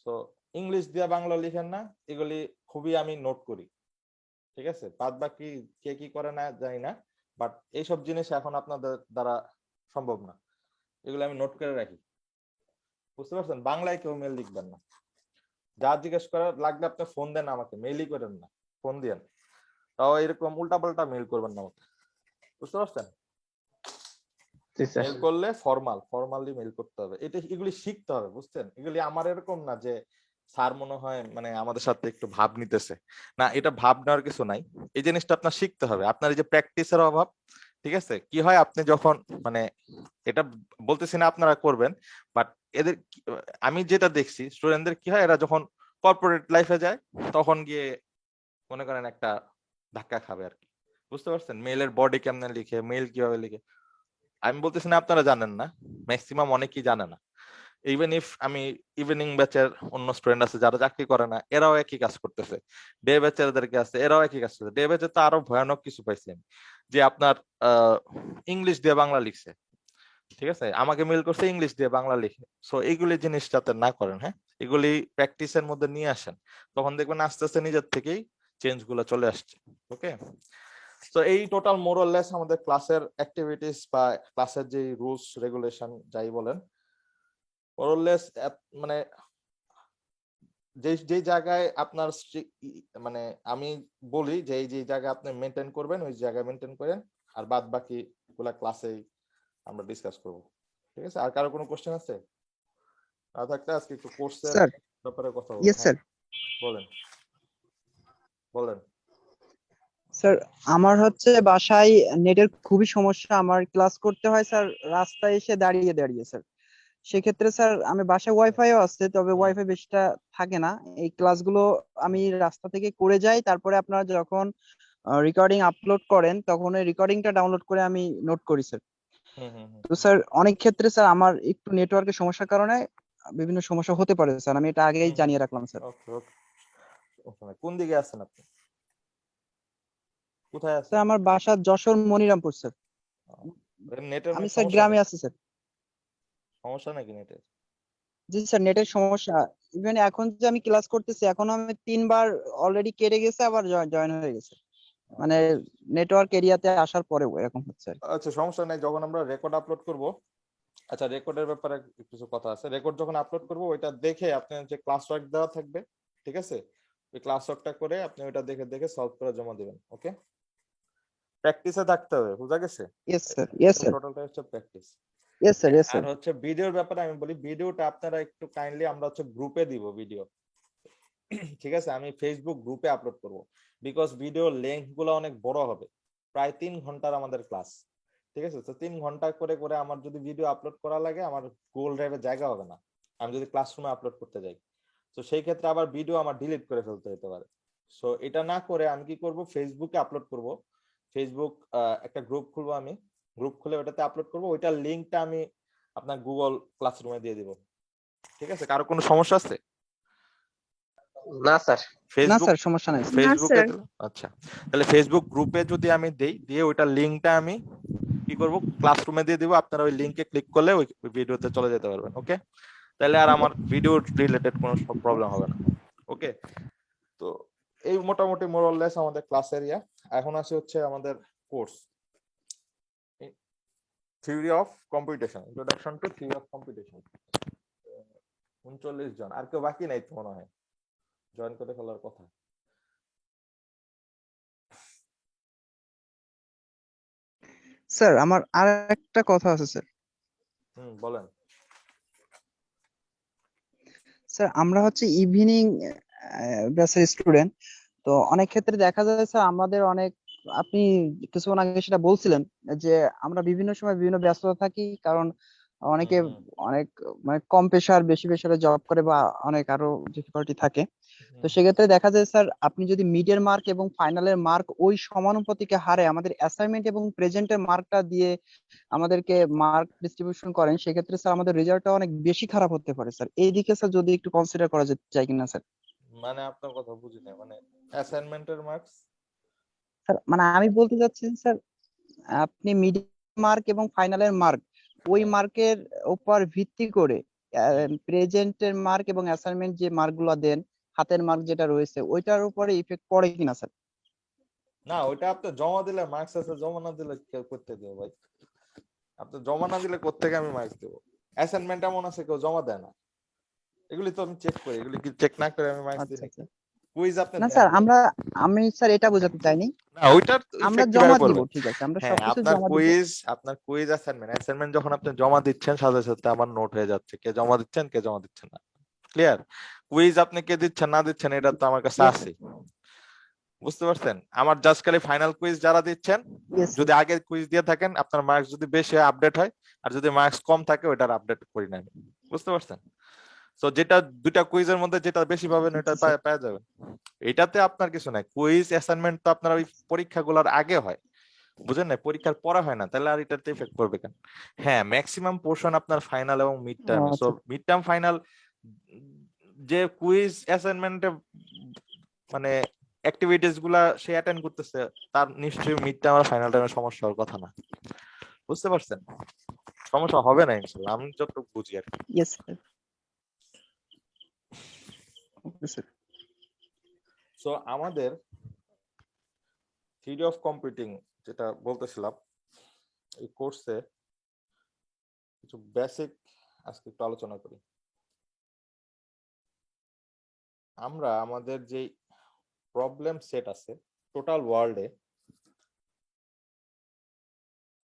সো ইংলিশ দিয়ে বাংলা লিখেন না, এগুলি খুবই আমি নোট করি, ঠিক আছে? বাদ বাকি কে কি করে না জানি না, বাট এইসব জিনিস এখন আপনাদের দ্বারা সম্ভব না, এগুলো আমি নোট করে রাখি, বুঝতে পারছেন? বাংলায় কেউ মেল লিখবেন না। যা জিজ্ঞেস করার লাগলে আপনি ফোন দেন আমাকে, মেইলই করেন না, ফোন দিয়েন। তাও এরকম উল্টাপাল্টা মেইল করবেন না আমাকে, বুঝতে পারছেন? জি স্যার মেইল করলে ফর্মালি মেইল করতে হবে। এগুলি শিখতে হবে, বুঝছেন? এগুলি আমার এরকম না যে স্যার মনে হয় মানে আমাদের সাথে একটু ভাব নিতেছে, না, এটা ভাব নেওয়ার কিছু নাই। এই জিনিসটা আপনার শিখতে হবে, আপনার এই যে প্র্যাকটিসের অভাব, ঠিক আছে? কি হয় আপনি যখন মানে, এটা বলতেছি না আপনারা করবেন, বাট এদের আমি যেটা দেখছি স্টুডেন্টদের কি হয়, এরা যখন কর্পোরেট লাইফে যায় তখন গিয়ে মনে করেন একটা ধাক্কা খাবে আর কি, বুঝতে পারছেন? মেইলের বডি কেমনে লিখে, মেইল কিভাবে লিখে। আমি বলতেছি না আপনারা জানেন না, ম্যাক্সিমাম অনেকেই জানে না। ইভেন ইফ আমি ইভিনিং ব্যাচের অন্য স্টুডেন্ট আছে যারা চাকরি করে না, এরাও একই কাজ করতেছে। ডে ব্যাচেরদেরকে আছে, এরাও একই কাজ করতেছে। ডে ব্যাচে তো আরো ভয়ানক কিছু পাইছি আমি, যে আপনার ইংলিশ দিয়ে বাংলা লিখছে, ঠিক আছে? আমাকে মেল করছে ইংলিশ দিয়ে বাংলা লিখে। সো এইগুলি জিনিস যাতে না করেন, হ্যাঁ, এগুলি প্র্যাকটিসের মধ্যে নিয়ে আসেন, তখন দেখবেন আস্তে আস্তে নিজের থেকেই চেঞ্জ গুলো চলে আসছে। ওকে, তো এই টোটাল মোরলেস আমাদের ক্লাসের অ্যাক্টিভিটিস বা ক্লাসের যে রুলস রেগুলেশন যাই বলেন, মোরলেস মানে যে যে জায়গায় আপনার মানে আমি বলি যে এই যে জায়গায় আপনি মেনটেন করবেন ওই জায়গায় মেনটেন করেন, আর বাদ বাকি গুলা ক্লাসেই আমরা ডিসকাস করব, ঠিক আছে? আর কারো কোনো কোশ্চেন আছে? না থাকলে আজকে একটু কোর্সের স্যার, ব্যাপারে কথা বলবো। ইয়েস হ্যাঁ, স্যার। বলেন বলেন। স্যার, আমার হচ্ছে বাসায় নেটের খুবই সমস্যা, আমার ক্লাস করতে হয় স্যার রাস্তায় এসে দাঁড়িয়ে দাঁড়িয়ে স্যার। সেক্ষেত্রে স্যার আমি বাসায় ওয়াইফাইও আছে, তবে ওয়াইফাই বেশিটা থাকে না। এই ক্লাসগুলো আমি রাস্তা থেকে করে যাই, তারপরে আপনারা যখন রেকর্ডিং আপলোড করেন তখন ওই রেকর্ডিংটা ডাউনলোড করে আমি নোট করি স্যার। তো স্যার অনেক ক্ষেত্রে স্যার আমার একটু নেটওয়ার্কের সমস্যার কারণে বিভিন্ন সমস্যা হতে পারে স্যার, আমি এটা আগেই জানিয়ে রাখলাম স্যার। ওকে ওকে, কোন দিকে আছেন আপনি? কোথায় আছেন? স্যার আমার বাসা যশোর মনিরামপুর স্যার। নেটের আমি স্যার গ্রামে আছি স্যার। সমস্যা নাকি নেটের? জি স্যার, নেটের সমস্যা। ইভেন এখন যে আমি ক্লাস করতেছি, এখন আমি 3বার অলরেডি কেটে গেছে, আবার জয়েন হয়ে গেছে, মানে নেটওয়ার্ক এরিয়াতে আসার পরেও এরকম হচ্ছে আর কি। আচ্ছা, সমস্যা নাই। যখন আমরা রেকর্ড আপলোড করব, আচ্ছা রেকর্ডের ব্যাপারে কিছু কথা আছে। রেকর্ড যখন আপলোড করব ওইটা দেখে আপনার যে ক্লাস ওয়ার্ক দেওয়া থাকবে, ঠিক আছে, ওই ক্লাস ওয়ার্কটা করে আপনি ওইটা দেখে দেখে সলভ করে জমা দিবেন। ওকে, প্র্যাকটিসে থাকতে হবে, বুঝা গেছে? ইয়েস স্যার, ইয়েস স্যার, টোটালটা হচ্ছে প্র্যাকটিস। ইয়েস স্যার, ইয়েস আর স্যার। হচ্ছে ভিডিওর ব্যাপারে আমি বলি, ভিডিওটা আপনারা একটু কাইন্ডলি, আমরা হচ্ছে গ্রুপে দিব ভিডিও, ঠিক আছে, আমি ফেসবুক গ্রুপে আপলোড করব, বিকজ ভিডিও লেন্থ গুলো অনেক বড় হবে, প্রায় 3 ঘন্টার আমাদের ক্লাস। ঠিক আছে, তো 3 ঘন্টা করে করে আমার যদি ভিডিও আপলোড করা লাগে, আমার গুগল ড্রাইভে জায়গা হবে না আমি যদি ক্লাসরুমে আপলোড করতে যাই। তো সেই ক্ষেত্রে আবার ভিডিও আমার ডিলিট করে ফেলতে হতে পারে। সো এটা না করে আমি কি করব, ফেসবুকে আপলোড করব। ফেসবুক একটা গ্রুপ খুলবো, আমি গ্রুপ খুলে ওটাতে আপলোড করব, ওইটার লিঙ্কটা আমি আপনার গুগল ক্লাসরুমে দিয়ে দিব। ঠিক আছে, কারো কোনো সমস্যা আছে? না স্যার। না ফেসবুক স্যার, সমস্যা নাই স্যার। ফেসবুকে স্যার। দিলাম, আচ্ছা। তাহলে ফেসবুক গ্রুপে যদি আমি দেই, দিয়ে ওইটার লিঙ্কটা আমি কি করব, ক্লাসরুমে দিয়ে দিব। আপনারা ওই লিঙ্কে ক্লিক করলে ওই ভিডিওতে চলে যেতে পারবেন। ওকে, তাহলে আর আমার ভিডিও রিলেটেড কোনো প্রবলেম হবে না। ওকে, তো এই মোটামুটি মোরাললেস আমাদের ক্লাস এরিয়া। এখন আসে হচ্ছে আমাদের course, theory of computation, introduction to theory of computation. 39 জন, আর কেউ বাকি নাই তো মনে হয় জয়েন করে ফেলার কথা। স্যার আমার আর একটা কথা আছে স্যার। বলেন। স্যার আমরা হচ্ছে ইভিনিং ব্যাচের স্টুডেন্ট, তো অনেক ক্ষেত্রে দেখা যায় স্যার আমাদের অনেক, আপনি কিছুক্ষণ আগে সেটা বলছিলেন যে আমরা বিভিন্ন সময় বিভিন্ন ব্যস্ততা থাকি, কারণ অনেকে অনেক মানে কম পেশার বেশি পেশারে জব করে বা অনেক আরো ডিফিকাল্টি থাকে। তো সেক্ষেত্রে দেখা যায় স্যার আপনি যদি মিডের মার্ক এবং ফাইনালের মার্ক ওই সমানুপাতিকে হারে আমাদের অ্যাসাইনমেন্ট এবং প্রেজেন্টের মার্কটা দিয়ে আমাদেরকে মার্ক ডিস্ট্রিবিউশন করেন, সেক্ষেত্রে স্যার আমাদের রেজাল্টটা অনেক বেশি খারাপ হতে পারে স্যার। এই দিকে স্যার যদি একটু কনসিডার করা যেতে চাই কিনা স্যার। মানে আপনার কথা বুঝি না, মানে অ্যাসাইনমেন্টের মার্কস? স্যার মানে আমি বলতে চাচ্ছি স্যার, আপনি মিড মার্ক এবং ফাইনালের মার্ক ওই মার্কের উপর ভিত্তি করে প্রেজেন্টের মার্ক এবং অ্যাসাইনমেন্ট যে মার্কগুলো দেন, হাতের মার্ক যেটা রয়েছে ওইটার উপরে ইফেক্ট পড়ে কিনা স্যার। না, ওইটা আপনি জমা দিলে মার্কস আছে, জমা না দিলে কেউ করতে দেবো ভাই? আপনি জমা না দিলে কোত্থেকে আমি মার্কস দেবো? অ্যাসাইনমেন্ট এমন আছে কেউ জমা দেয় না, এগুলি তো আমি চেক করি, এগুলি কি চেক না করে আমি মার্কস দিই আচ্ছা নাকি? আচ্ছা। কুইজ আপনি না দেন স্যার ভাই। আমি স্যার এটা বোঝাতে চাইনি। না, ওইটার আমরা ইফেক্ট জমা কিভাবে দিব, পড়বে? ঠিক আছে, আমরা হ্যাঁ, সবকিছু আপনার জমা দিব। কুইজ, অ্যাসাইনমেন্ট যখন আপনি জমা দিচ্ছেন, সাথে সাথে আমার নোট হয়ে যাচ্ছে কে জমা দিচ্ছেন কে জমা দিচ্ছেন না। ক্লিয়ার? কুইজ আপনি কে দিচ্ছেন না দিচ্ছেন এটা তো আমার কাছে ইয়েস আছে, বুঝতে পারছেন? আমার জাস্ট খালি ফাইনাল কুইজ যারা দিচ্ছেন, ইয়েস যদি আগে কুইজ দিয়ে থাকেন আপনার মার্কস যদি বেশি আপডেট হয়, আর যদি মার্কস কম থাকে ওইটার আপডেট করি না আমি। বুঝতে পারছেন? তো যেটা দুইটা কুইজের মধ্যে যেটা বেশি পাবেন ওটা আচ্ছা স্যার। পেয়ে যাবেন। এটাতে আপনার কিছু নাই, কুইজ অ্যাসাইনমেন্ট তো আপনার ওই পরীক্ষাগুলোর আগে হয়, বুঝেন না? পরীক্ষার পরে হয় না, তাহলে আর এটাতে ইফেক্ট করবে কেন? হ্যাঁ, ম্যাক্সিমাম পোর্শন আপনার ফাইনাল এবং মিড ও টার্মে। সো আচ্ছা মিড টার্ম ফাইনাল যে কুইজ অ্যাসাইনমেন্টে মানে অ্যাক্টিভিটিস গুলা সে অ্যাটেন্ড করতেছে, তার নিশ্চয়ই মিড টার্ম আর ফাইনাল টাইমে সমস্যা হওয়ার কথা না। বুঝতে পারছেন? সমস্যা হবে না ইনশাআল্লাহ, আমি যতটুকু বুঝি আর কি। Yes sir. Okay sir. So আমাদের থিওরি অফ কম্পিউটিং যেটা বলতেছিলাম, এই কোর্সে কিছু বেসিক আজকে একটু আলোচনা করি। আমরা আমাদের যে প্রবলেম সেট আছে টোটাল ওয়ার্ল্ডে,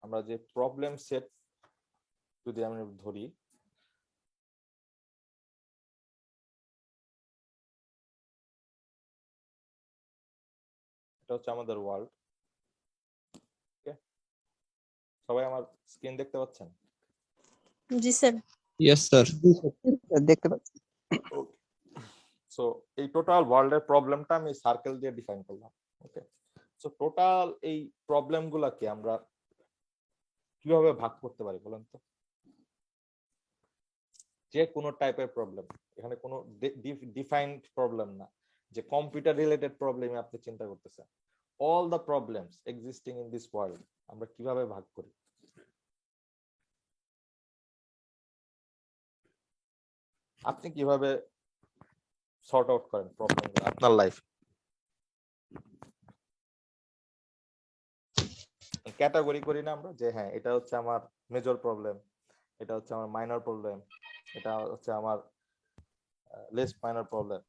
আমরা যে প্রবলেম সেট যদি আমি ধরি, এটা হচ্ছে আমাদের ওয়ার্ল্ড। সবাই আমার স্ক্রিন দেখতে পাচ্ছেন? জি স্যার। Yes sir. দেখতে পাচ্ছি। সো এই টোটাল ওয়ার্ল্ডের প্রবলেমটা আমি সার্কেল দিয়ে ডিফাইন করলাম। ওকে, সো টোটাল এই প্রবলেম গুলাকে আমরা কিভাবে ভাগ করতে পারি বলেন তো? যে কোনো টাইপের প্রবলেম, এখানে কোনো ডিফাইন্ড প্রবলেম না যে কম্পিউটার রিলেটেড প্রবলেম আপনি চিন্তা করতেছেন। All the problems existing in this world আমরা কিভাবে ভাগ করি? আপনি কিভাবে সর্ট আউট করেন প্রবলেমগুলো আপনার লাইফ? ক্যাটাগরি করি না আমরা, যে হ্যাঁ এটা হচ্ছে আমার মেজর প্রবলেম, এটা হচ্ছে আমার মাইনর প্রবলেম, এটা হচ্ছে আমার লেস মাইনর প্রবলেম।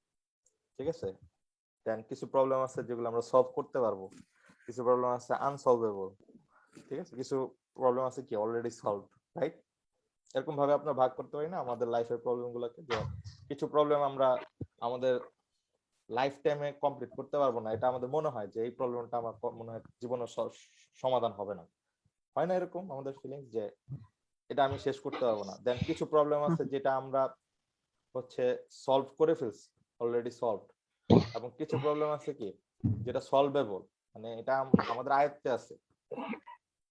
ঠিক আছে, দেন কিছু প্রবলেম আছে যেগুলো আমরা সলভ করতে পারবো, কিছু প্রবলেম আছে আনসলভেবল। ঠিক আছে, কিছু প্রবলেম আছে কি অলরেডি সলভড, রাইট? এরকম ভাবে আমরা ভাগ করতে পারি না আমাদের লাইফের প্রবলেম গুলোকে, যে কিছু প্রবলেম আমরা আমাদের লাইফ টাইমে কমপ্লিট করতে পারবো না, এটা আমাদের মনে হয় যে এই প্রবলেমটা আমার মনে হয় জীবনের সমাধান হবে না, হয় না এরকম আমাদের ফিলিংস যে এটা আমি শেষ করতে পারবো না। দেন কিছু প্রবলেম আছে যেটা আমরা হচ্ছে সলভ করে ফেলছি, অলরেডি সলভড, এবং কিছু প্রবলেম আছে কি যেটা সলভেবল, মানে এটা আমাদের আয়ত্তে আছে।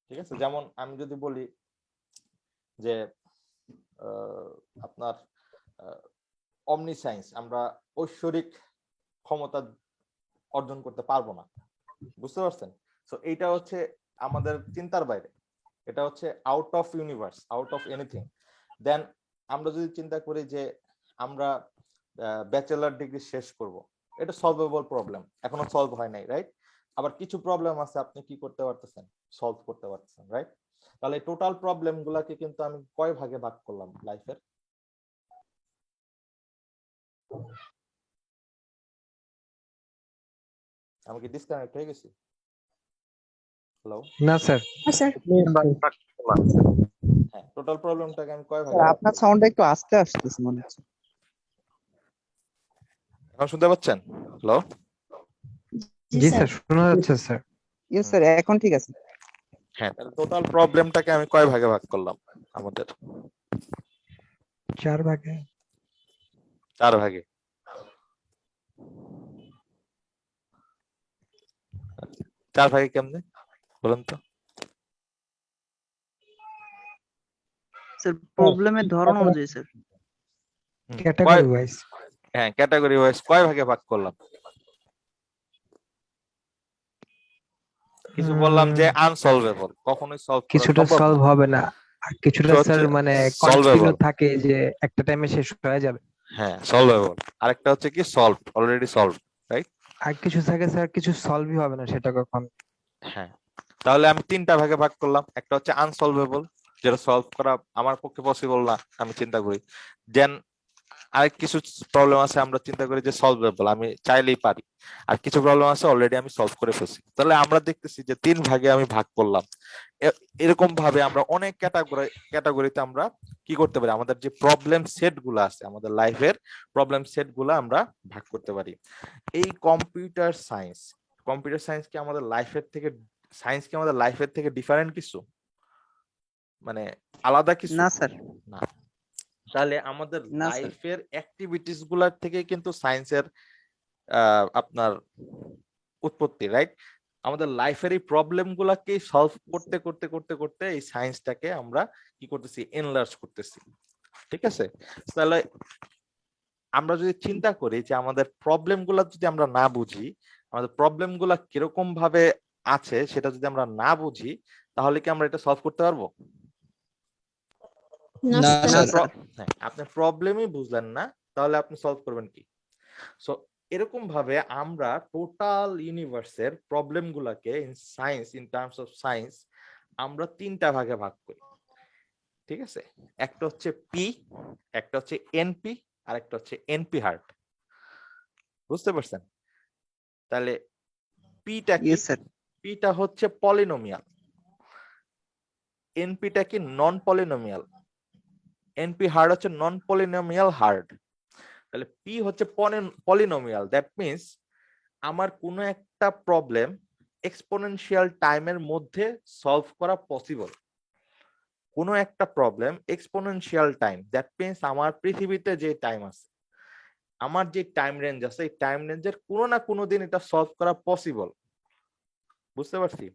ঠিক আছে, যেমন আমি যদি বলি যে আপনার অমনিসায়েন্স, আমরা ঐশ্বরিক ক্ষমতা অর্জন করতে পারবো না, বুঝতে পারছেন? সো এইটা হচ্ছে আমাদের চিন্তার বাইরে, এটা হচ্ছে out of universe, out of anything. Then আমরা যদি চিন্তা করি যে আমরা ব্যাচেলার ডিগ্রি শেষ করব, এটা সলভেবল প্রবলেম, এখনো সলভ হয় নাই, রাইট? আবার কিছু প্রবলেম আছে আপনি কি করতে পারতেছেন, সলভ করতে পারতেছেন, রাইট? তাহলে টোটাল প্রবলেম গুলাকে কিন্তু আমি কয় ভাগে ভাগ করলাম লাইফের? আমি কি ডিসকানেক্ট হয়ে গেছি? হ্যালো? না স্যার। স্যার হ্যাঁ, টোটাল প্রবলেমটাকে আমি কয় ভাগে স্যার ভাগ আপনার করলাম? সাউন্ডটা একটু আস্তে আসতেছে মনে হচ্ছে। এখন শুনতে পাচ্ছেন? হ্যালো? জি জি স্যার। স্যার, শোনা যাচ্ছে স্যার। ইয়েস স্যার, এখন ঠিক আছে। হ্যাঁ, তাহলে টোটাল প্রবলেমটাকে আমি কয় ভাগে ভাগ করলাম আমাদের? 4 ভাগে। 4 ভাগে। চার ভাগে কেমনে বলুন তো? স্যার প্রবলেমের ধরন অনুযায়ী স্যার। Category wise. হ্যাঁ, ক্যাটাগরি ওয়াইজ কয় ভাগে ভাগ করলাম? কিছু বললাম যে আনসলভেবল, কখনোই সলভ করা কিছুটা সম্ভব সলভ না। হবে না, আর কিছুটা কিছু স্যার হচ্ছে মানে কন্টিনিউ সলভেবল, থাকে যে একটা টাইমে শেষ হয়ে যাবে। হ্যাঁ সলভেবল। আরেকটা হচ্ছে কি সলভ, অলরেডি সলভ, রাইট? আর কিছু থাকে স্যার কিছু সলভই হবে না সেটা কখন। হ্যাঁ, তাহলে আমি 3টা ভাগে ভাগ করলাম। একটা হচ্ছে আনসলভেবল, যেটা সলভ করা আমার পক্ষে পসিবল না, আমি চিন্তা করি। দেন আরেক কিছু প্রবলেম আছে আমরা চিন্তা করি যে সলভেবল, আমি চাইলেই পারি। আর কিছু প্রবলেম আছে অলরেডি আমি সলভ করে ফেলছি। তাহলে আমরা দেখতেছি যে 3 ভাগে আমি ভাগ করলাম। এরকম ভাবে আমরা অনেক ক্যাটাগরিতে আমরা কি করতে পারি, আমাদের যে প্রবলেম সেট গুলো আছে, আমাদের লাইফের প্রবলেম সেট গুলো আমরা ভাগ করতে পারি। এই কম্পিউটার সায়েন্স কি আমাদের লাইফের থেকে, সায়েন্স কি আমাদের লাইফের থেকে ডিফারেন্ট কিছু, মানে আলাদা কিছু? না স্যার। না। তাহলে আমাদের না স্যার। লাইফের অ্যাক্টিভিটিস গুলার থেকে কিন্তু সায়েন্সের আপনার উৎপত্তি, রাইট? আমাদের লাইফের এই প্রবলেম গুলাকে সলভ করতে করতে করতে করতে এই সায়েন্সটাকে আমরা কি করতেছি, এনলার্জ করতেছি। ঠিক আছে, তাহলে আমরা যদি চিন্তা করি যে আমাদের প্রবলেম গুলা যদি আমরা না বুঝি, আমাদের প্রবলেম গুলা কিরকম ভাবে আছে সেটা যদি আমরা না বুঝি, তাহলে কি আমরা এটা সলভ করতে পারবো? না না স্যার। স্যার। হ্যাঁ, আপনি প্রবলেমই বুঝলেন না, তাহলে আপনি সলভ করবেন কি? সো এরকম ভাবে আমরা টোটাল ইউনিভার্সের প্রবলেম গুলাকে in science, in terms of science, আমরা 3টা ভাগে ভাগ করি। ঠিক আছে, একটা হচ্ছে পি, একটা হচ্ছে এনপি, আর একটা হচ্ছে এনপি হার্ট। বুঝতে পারছেন? তাহলে পিটা কি? Yes sir. পিটা হচ্ছে পলিনোমিয়াল, এনপিটা কি নন পলিনোমিয়াল, এনপি হার্ড হচ্ছে নন পলিনোমিয়াল হার্ড। তাহলে পি হচ্ছে পলিনোমিয়াল, দ্যাট মিন্স আমার কোনো একটা প্রবলেম এক্সপোনেনশিয়াল টাইমের মধ্যে সলভ করা পসিবল। কোনো একটা problem exponential time, that means আমার পৃথিবীতে যে টাইম আছে, আমার যে টাইম রেঞ্জ আছে, এই টাইম রেঞ্জের কোনো না কোনো দিন এটা সলভ করা পসিবল। বুঝতে পারছি?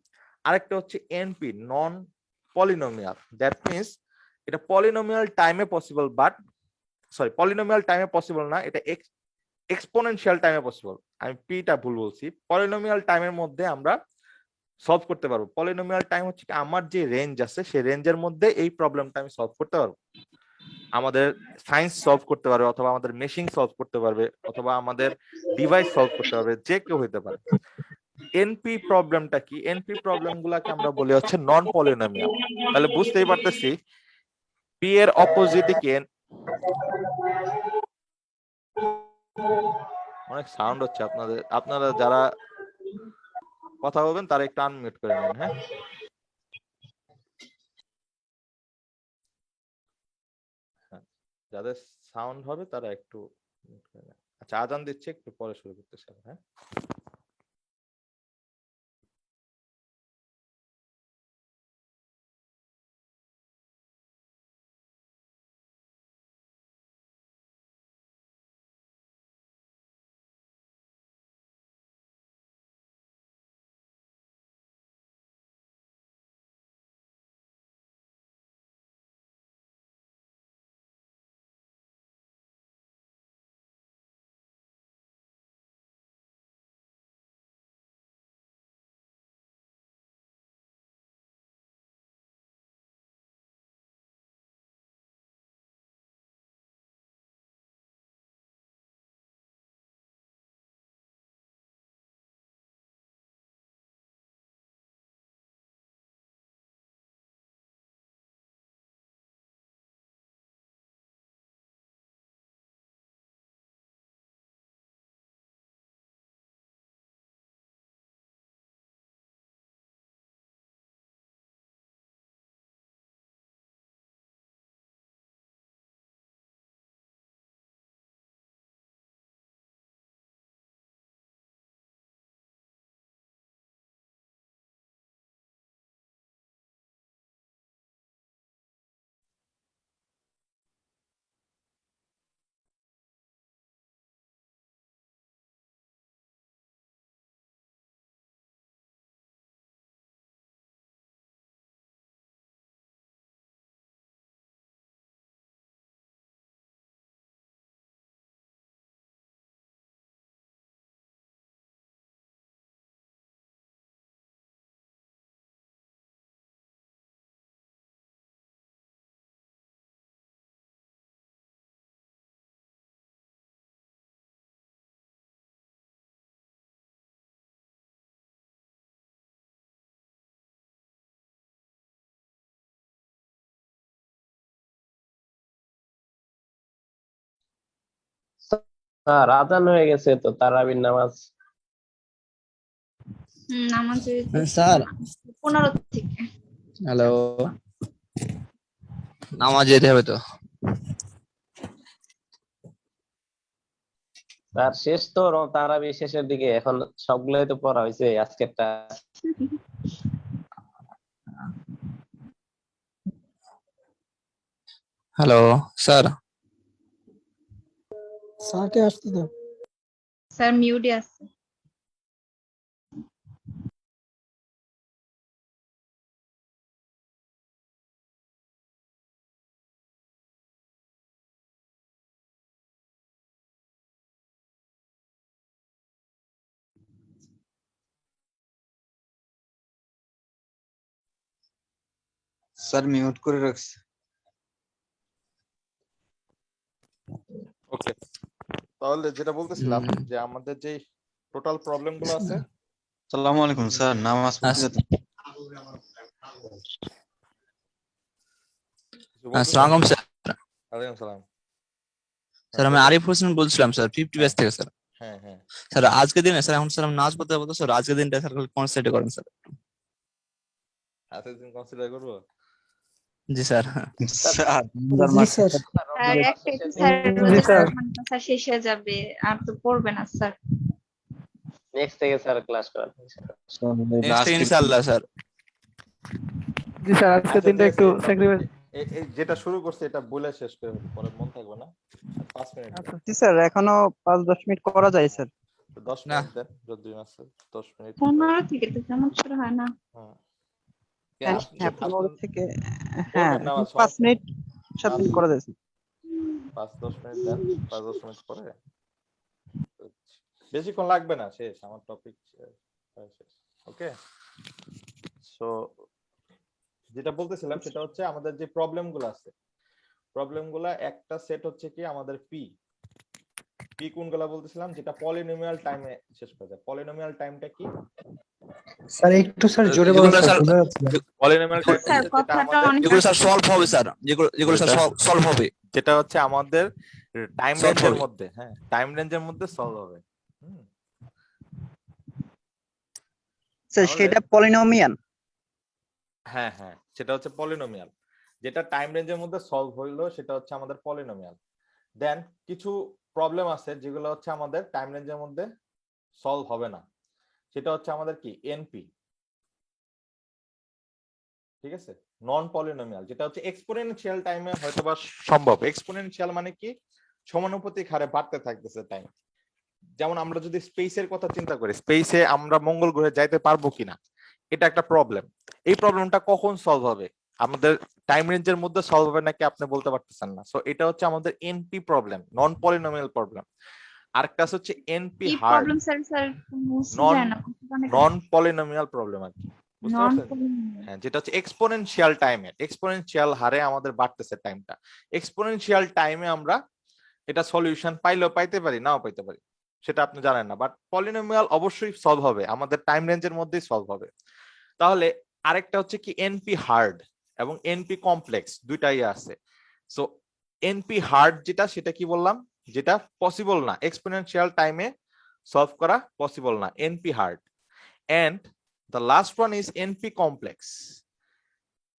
আরেকটা হচ্ছে NP, non polynomial, that means এটা পলিনোমিয়াল টাইমে পসিবল, বাট সরি পলিনোমিয়াল টাইমে পসিবল না, এটা এক্সপোনেনশিয়াল টাইমে পসিবল। আমি পিটা ভুল বলছি, পলিনোমিয়াল টাইমের মধ্যে আমরা সলভ করতে পারবো। পলিনোমিয়াল টাইম হচ্ছে কি আমার যে রেঞ্জ আছে সেই রেঞ্জের মধ্যে এই প্রবলেমটা আমি সলভ করতে পারবো। আমাদের সায়েন্স সলভ করতে পারবে, অথবা আমাদের মেশিন সলভ করতে পারবে, অথবা আমাদের ডিভাইস সলভ করতে পারবে, যে কেউ হতে পারে। এনপি প্রবলেমটা কি? এনপি প্রবলেম গুলাকে আমরা বলি হচ্ছে নন পলিনোমিয়াল। তাহলে বুঝতেই পারতেছি পি এর অপোজিট কি? অনেক সাউন্ড হচ্ছে আপনাদের, আপনারা যারা কথা বলবেন তারা একটু আনমিউট করে নেন। হ্যাঁ, যাদের সাউন্ড হবে তারা একটু mute করে নেন। আচ্ছা, আজান দিচ্ছে, একটু পরে শুরু করতেছি আমরা, হ্যাঁ। স্যার আজান হয়ে গেছে তো, তারাবির নামাজ। আমাদের স্যার 15 থেকে। হ্যালো, নামাজ যেতে হবে তো। স্যার শেষ তো, তারাবি শেষের দিকে, এখন সবগুলোই তো পড়া হয়েছে, আজকেরটা। হ্যালো স্যার, স্যারকে আসতে দাও। স্যার মিউটে আছে। স্যার মিউট করে রাখছি। ওকে, তাহলে যেটা বলতেছিলাম যে আমাদের যে টোটাল প্রবলেম গুলো আছে। আসসালামু আলাইকুম স্যার, নামাজ পড়তে যেতাম। আসসালামু আলাইকুম স্যার। ওয়ালাইকুম সালাম। স্যার আমি আরিফ হোসেন বলছিলাম স্যার, 50 ব্যাচ থেকে স্যার। হ্যাঁ হ্যাঁ, স্যার আজকের দিনে স্যার, এখন স্যার আমি নাচ বলতে বলতে স্যার, আজকের দিনটা স্যার কনসেন্ট্রেট করেন স্যার। আজকের দিন কনসিডার করবো। জি স্যার। স্যার জি স্যার। স্যার একটা একটু স্যার জি স্যার। মাদ্রাসা শেষ হয়ে যাবে, আর তো পড়বে না স্যার। নেক্সট থেকে স্যার ক্লাস করান। নেক্সট ইনশাআল্লাহ স্যার। জি স্যার, আজকের আচ্ছা, দিনটা ঠিক একটু আছে, স্যাক্রিফাইস। এই যেটা শুরু করছে এটা বলে শেষ করে ফেলি, পরে মন থাকবে না। 5 মিনিট দেন। জি স্যার, এখনো 5-10 মিনিট করা যায় স্যার। 10 না। মিনিট দেন, যদি আছে 10 মিনিট। 15 থেকে তো তেমন শুরু হয় না। হ্যাঁ, হ্যাঁ, আপনি- 15 আপনি থেকে। হ্যাঁ, বলবেন না, 5 মিনিট 7 মিনিট করা যায় স্যার। 5-10 মিনিট দেন, 5-10 মিনিট পরে বেশিক্ষণ লাগবে না, শেষ আমার টপিক শেষ। ওকে, সো যেটা বলতেছিলাম সেটা হচ্ছে আমাদের যে প্রবলেম গুলো আছে, প্রবলেম গুলা একটা সেট হচ্ছে কি আমাদের পি কোনগুলা বলতেছিলাম, যেটা পলিনোমিয়াল টাইমে শেষ করা যায়। পলিনোমিয়াল টাইমটা কি স্যার একটু স্যার জোরে বলুন যেগুলো স্যার, স্যার, বোঝা যাচ্ছে না। পলিনোমিয়াল টাইম স্যার যেটা কথাটা আমাদের, অনেক যেগুলো স্যার সলভ হবে স্যার, যেগুলো স্যার সলভ হবে, যেটা হচ্ছে আমাদের টাইম Solve রেঞ্জের হবে। মধ্যে, হ্যাঁ টাইম রেঞ্জের মধ্যে সলভ হবে। স্যার তাহলে- সেটা পলিনোমিয়াল। হ্যাঁ হ্যাঁ, সেটা হচ্ছে পলিনোমিয়াল, যেটা টাইম রেঞ্জের মধ্যে সলভ হইলো সেটা হচ্ছে আমাদের পলিনোমিয়াল। দেন কিছু প্রবলেম আছে যেগুলো হচ্ছে আমাদের টাইম রেঞ্জের মধ্যে সলভ হবে না, সেটা হচ্ছে আমাদের কি এনপি, ঠিক আছে, নন পলিনোমিয়াল, যেটা হচ্ছে এক্সপোনেনশিয়াল টাইমে হয়তোবা সম্ভব। এক্সপোনেনশিয়াল মানে কি সমানুপাতিক হারে বাড়তে থাকতেছে টাইম। যেমন আমরা যদি স্পেসের কথা চিন্তা করি, স্পেসে আমরা মঙ্গল গ্রহে যাইতে পারবো কিনা, এটা একটা প্রবলেম। এই প্রবলেমটা কখন সলভ হবে? আমাদের টাইম রেঞ্জের মধ্যে সলভ হবে নাকি আপনি বলতে পারতেছেন না। সো এটা হচ্ছে আমাদের এনপি প্রবলেম, নন পলিনোমিয়াল প্রবলেম। আরেকটা আছে এনপি কি হার্ড, প্রবলেম স্যার? স্যার বুঝতে নন যায় না, অনেক নন পলিনোমিয়াল প্রবলেম আর কি, বুঝতে নন পারছেন? হ্যাঁ, যেটা হচ্ছে এক্সপোনেনশিয়াল টাইমে, এক্সপোনেনশিয়াল হারে আমাদের বাড়তেছে টাইমটা। এক্সপোনেনশিয়াল টাইমে আমরা এটা সলিউশন পাইলেও পাইতে পারি, নাও পাইতে পারি, সেটা আপনি জানেন না। বাট পলিনোমিয়াল অবশ্যই সলভ হবে, আমাদের টাইম রেঞ্জের মধ্যেই সলভ হবে। তাহলে আরেকটা হচ্ছে কি এনপি হার্ড এবং এনপি কমপ্লেক্স, দুইটাই আছে। সো এনপি হার্ড যেটা, সেটা কি বললাম, যেটা পসিবল না, এক্সপোনেনশিয়াল টাইমে সলভ করা পসিবল না, NP hard. And the last one is NP complex.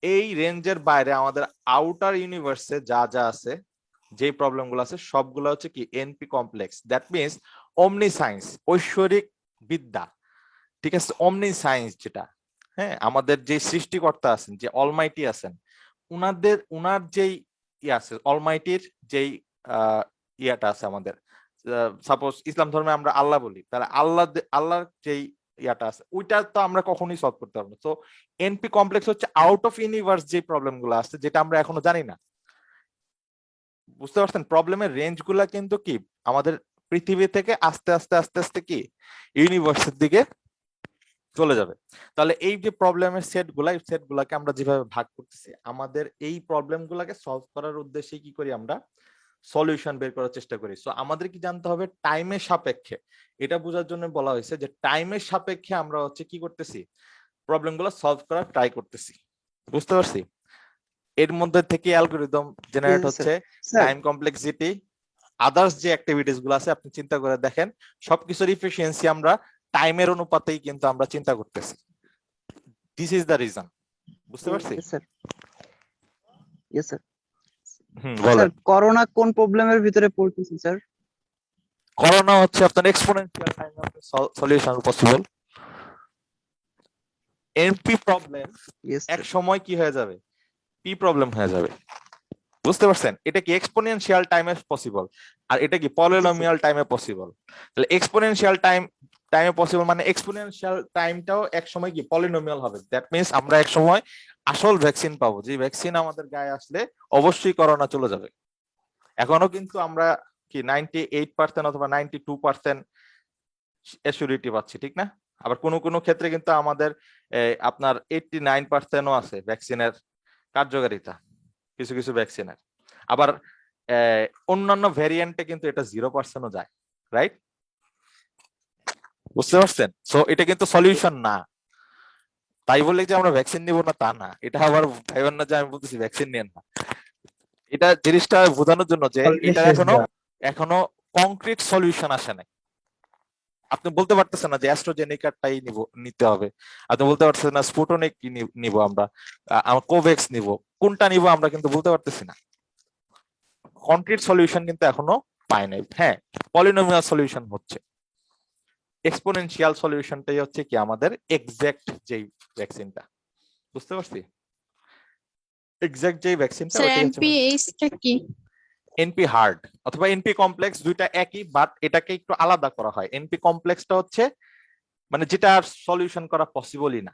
এই রেঞ্জের বাইরে আমাদের আউটার ইউনিভার্সে যা যা আছে, যে প্রবলেম গুলো আছে, সবগুলো হচ্ছে কি এনপি কমপ্লেক্স। দ্যাট মিনস অমনি সায়েন্স, ঐশ্বরিক বিদ্যা, ঠিক আছে, অমনি সায়েন্স যেটা, হ্যাঁ, আমাদের যে সৃষ্টিকর্তা আছেন, যে অলমাইটি আছেন, উনার যেই আছে, অলমাইটির যেই ইয়াটা আছে আমাদের, সাপোজ ইসলাম ধর্মে আমরা আল্লাহ বলি, তাহলে আল্লাহর যেই ইয়াটা আছে, ওইটা তো আমরা কখনোই সলভ করতে পারবো না। তো এনপি কমপ্লেক্স হচ্ছে আউট অফ ইউনিভার্স যে প্রবলেম গুলো আছে, যেটা আমরা এখনো জানি না। বুঝতে পারছেন? প্রবলেমের রেঞ্জ গুলা কিন্তু কি আমাদের পৃথিবী থেকে আস্তে আস্তে আস্তে আস্তে কি ইউনিভার্সের দিকে চলে যাবে। তাহলে এই যে প্রবলেমের সেট গুলাকে আমরা যেভাবে ভাগ করতেছি, আমাদের এই প্রবলেম গুলাকে সলভ করার উদ্দেশ্যে কি করি, আমরা সলিউশন বের করার চেষ্টা করি। সো আমাদের কি জানতে হবে, টাইমের সাপেক্ষে, এটা বোঝার জন্য বলা হয়েছে যে টাইমের সাপেক্ষে আমরা হচ্ছে কি করতেছি, প্রবলেম গুলো সলভ করার ট্রাই করতেছি। বুঝতে পারছি? এর মধ্যে থেকে অ্যালগরিদম জেনারেট হচ্ছে, টাইম কমপ্লেক্সিটি, আদার্স যে অ্যাক্টিভিটিস গুলো আছে, আপনি চিন্তা করে দেখেন, সবকিছুর ইফিসিয়েন্সি আমরা টাইমের অনুপাতেই কিন্তু আমরা চিন্তা করতেছি। This is the reason. বুঝতে পারছি? Sir, yes sir. বলেন। স্যার, করোনা কোন প্রবলেমের ভিতরে পড়তেছে স্যার? করোনা হচ্ছে আপনার এক্সপোনেনশিয়াল টাইমে solution possible. NP problem yes এক সময় কি হয়ে যাবে, পি প্রবলেম হয়ে যাবে। বুঝতে পারছেন? এটা কি এক্সপোনেনশিয়াল টাইমে পসিবল, আর এটা কি পলিনোমিয়াল টাইমে পসিবল। তাহলে এক্সপোনেনশিয়াল টাইমে পসিবল মানে এক্সপোনেনশিয়াল টাইমটাও এক সময় কি পলিনোমিয়াল হবে। দ্যাট মিন্স আমরা এক সময় আসল ভ্যাকসিন পাবো, যে ভ্যাকসিন আমাদের গায়ে আসলে অবশ্যই করোনা চলে যাবে। এখনো কিন্তু আমরা কি 98% অথবা 92% অ্যাসিউরিটি পাচ্ছি, ঠিক না? আবার কোনো কোনো ক্ষেত্রে কিন্তু আমাদের আপনার 89%ও আছে ভ্যাকসিনের কার্যকারিতা, কিছু কিছু ভ্যাকসিনের। আবার অন্যান্য ভ্যারিয়েন্টে কিন্তু এটা 0%ও যায়, রাইট? বুঝতে পারছেন? সো এটা কিন্তু সলিউশন না। তাই বলে যে আমরা ভ্যাকসিন নিব না তা না, এটা আবার ভাইবেন না যে আমি বলতেছি ভ্যাকসিন নেন না। এটা জিনিসটা বোঝানোর জন্য যে এটা এখনো কংক্রিট সলিউশন আসে নাই। আপনি বলতে পারতেছেন না যে অ্যাস্ট্রাজেনেকাটাই নিতে হবে, আপনি বলতে পারতেছেন না স্পুটনিক নিব, আমরা কোভ্যাক্স নিব, কোনটা নিব আমরা কিন্তু বলতে পারতেছি না। কংক্রিট সলিউশন কিন্তু এখনো পায় নাই। হ্যাঁ, পলিনোমিয়াল সলিউশন হচ্ছে, এক্সপোনেনশিয়াল সলিউশনটাই হচ্ছে কি আমাদের এক্সাক্ট যেই ভ্যাকসিনটা। বুঝতে পারছি? এক্সাক্ট যেই ভ্যাকসিনটা, স্যার এনপিএইচটা কি? এনপি হার্ড অথবা এনপি কমপ্লেক্স দুইটা একই, বাট এটাকে একটু আলাদা করা হয়। এনপি কমপ্লেক্সটা হচ্ছে মানে যেটা আর সলিউশন করা পসিবলই না।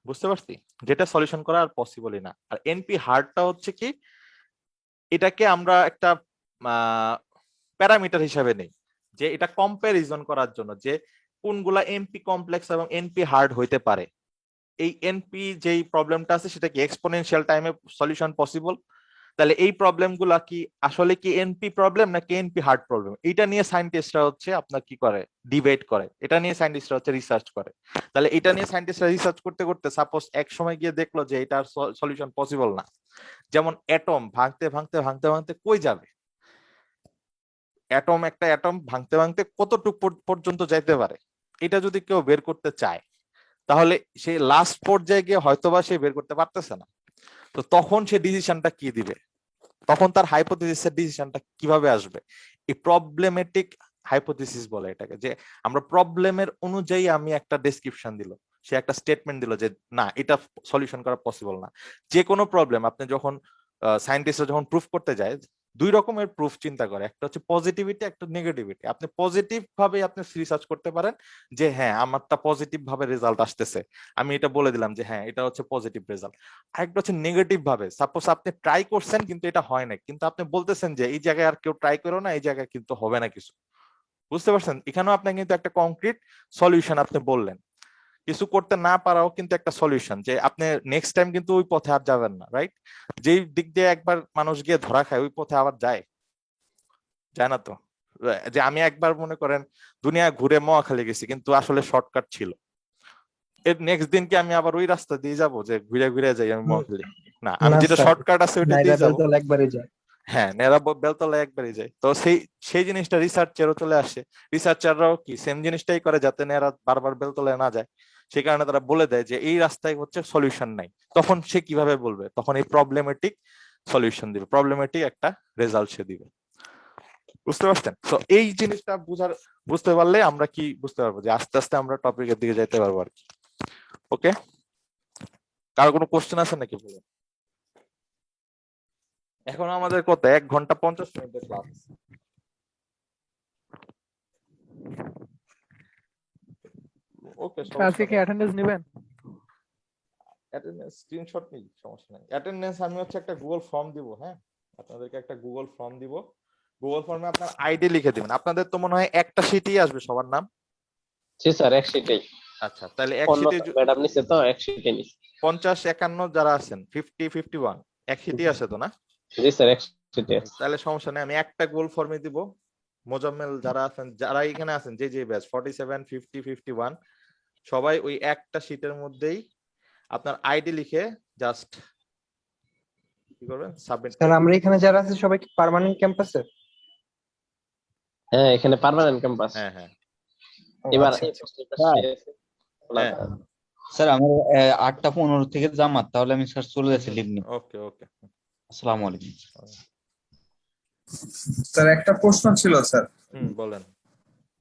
বুঝতে পারছি? যেটা সলিউশন করা আর পসিবলই না। আর এনপি হার্ডটা হচ্ছে কি, এটাকে আমরা একটা প্যারামিটার হিসাবে নেই, যে এটা কম্পারিজন করার জন্য যে কোনগুলা এনপি কমপ্লেক্স এবং এনপি হার্ড হইতে পারে। এই এনপি যেই প্রবলেমটা আছে সেটা কি এক্সপোনেনশিয়াল টাইমে সলিউশন পসিবল। তাহলে এই প্রবলেম গুলা কি আসলে কি এনপি প্রবলেম নাকি এনপি হার্ড প্রবলেম, এটা নিয়ে সায়েন্টিস্টরা হচ্ছে আপনার কি করে, ডিবেট করে। এটা নিয়ে সায়েন্টিস্টরা হচ্ছে রিসার্চ করে। তাহলে এটা নিয়ে সায়েন্টিস্টরা রিসার্চ করতে করতে সাপোজ এক সময় গিয়ে দেখলো যে এটার সলিউশন পসিবল না। যেমন অ্যাটম ভাঙতে ভাঙতে ভাঙতে ভাঙতে কই যাবে, একটা অ্যাটম ভাঙতে ভাঙতে কতটুকু পর্যন্ত যাইতে পারে, এটা যদি কেউ বের করতে চায়, তাহলে সে লাস্ট পর্যায়ে গিয়ে হয়তোবা সে বের করতে পারতেছে না। তো তখন সে ডিসিশনটা কি দিবে, তখন তার হাইপোথিসিসের ডিসিশনটা কিভাবে আসবে? এই প্রবলেমেটিক হাইপোথিসিস বলে এটাকে, যে আমরা প্রবলেমের অনুযায়ী আমি একটা ডেসক্রিপশন দিল, সে একটা স্টেটমেন্ট দিল যে না এটা সলিউশন করা পসিবল না। যে কোনো প্রবলেম আপনি যখন সায়েন্টিস্টরা যখন প্রুফ করতে যায়, দুই রকমের প্রুফ চিন্তা করে, একটা হচ্ছে পজিটিভিটি, একটা নেগেটিভিটি। আপনি পজিটিভ ভাবে আপনি রিসার্চ করতে পারেন যে হ্যাঁ আমারটা পজিটিভ ভাবে রেজাল্ট আসতেছে, আমি এটা বলে দিলাম যে হ্যাঁ এটা হচ্ছে পজিটিভ রেজাল্ট। আরেকটা হচ্ছে নেগেটিভ ভাবে, সাপোজ আপনি ট্রাই করছেন কিন্তু এটা হয় না, কিন্তু আপনি বলতেছেন যে এই জায়গায় আর কেউ ট্রাই করো না, এই জায়গায় কিন্তু হবে না কিছু। বুঝতে পারছেন? এখানেও আপনি কিন্তু একটা কংক্রিট সলিউশন আপনি বললেন। কিছু করতে না পারাও কিন্তু একটা সলিউশন, যে আপনি নেক্সট টাইম কিন্তু ওই পথে আর যাবেন না, রাইট? যেই দিক দিয়ে একবার মানুষ গিয়ে ধরা খায় ওই পথে আবার যায় না তো। যে আমি একবার মনে করেন দুনিয়া ঘুরে মহাখালী গেছি, কিন্তু আসলে শর্টকাট ছিল, এর নেক্সট দিন কি আমি আবার ওই রাস্তা দিয়ে যাব যে ঘুরে ঘুরে যাই আমি মহাখালী? না, আমি না যেটা স্যার, শর্টকাট আছে ওইটা নাইরা দিয়ে যাবো। বেলতলা একবারে যায়। হ্যাঁ, নেরা বেলতলা একবারই যায়। তো সেই জিনিসটা রিসার্চেরও চলে আসে, রিসার্চাররাও কি সেম জিনিসটাই করে যাতে নেরা বারবার বেলতলায় না যায়। সেই কারণে তারা বলে দেয় যে এই রাস্তায় হচ্ছে সলিউশন নাই। তখন সে কিভাবে বলবে? তখন এই প্রবলেমেটিক সলিউশন দিবে, প্রবলেমেটিক একটা রেজাল্ট সে দিবে। বুঝতে পারছেন? তো এই জিনিসটা বুঝতে পারলে আমরা কি বুঝতে পারবো যে আস্তে আস্তে আমরা টপিকের দিকে যাইতে পারবো আর কি। ওকে, কারো কোনো কোশ্চেন আছে নাকি বলুন? এখন আমাদের কত 1 ঘন্টা 50 মিনিটের ক্লাস। ওকে, আজকে কি অ্যাটেন্ডেন্স নেবেন? অ্যাটেন্ডেন্স স্ক্রিনশট নিই, সমস্যা নাই। অ্যাটেন্ডেন্স আমি হচ্ছে একটা গুগল ফর্ম দিব। হ্যাঁ, আপনাদেরকে একটা গুগল ফর্ম দিব। গুগল ফর্মে আপনার আইডি লিখে দিবেন। আপনাদের তো মনে হয় একটা শীটেই আসবে সবার নাম। জি স্যার, এক শিটেই। আচ্ছা, তাহলে এক অন্য শীটে ম্যাডাম নিছে তো, এক শিটে নিছে। 50 51 যারা আছেন, 50 51 এক শীটই আসে তো না? জি স্যার, এক শিটে আছে। তাহলে সমস্যা নেই, আমি একটা গুগল ফর্মে দিব। মোজাম্মেল যারা আছেন, যারা এখানে আছেন, যে ব্যাচ 47 50 51 সবাই ওই একটা শীটের মধ্যেই আপনার আইডি লিখে জাস্ট কি করবেন, সাবমিট স্যার করবেন। আমরা এখানে যারা আছে সবাই কি পার্মানেন্ট ক্যাম্পাসে? হ্যাঁ, এখানে পার্মানেন্ট ক্যাম্পাস। হ্যাঁ হ্যাঁ এবার আচ্ছা, এই আচ্ছা। বছর স্যার, হ্যাঁ, স্যার আমার 8টা 15 থেকে জামাত, তাহলে আমি স্যার চলে যাচ্ছি লিভ নিয়ে। ওকে ওকে। আসসালামু আলাইকুম। স্যার একটা প্রশ্ন ছিল স্যার। বলেন।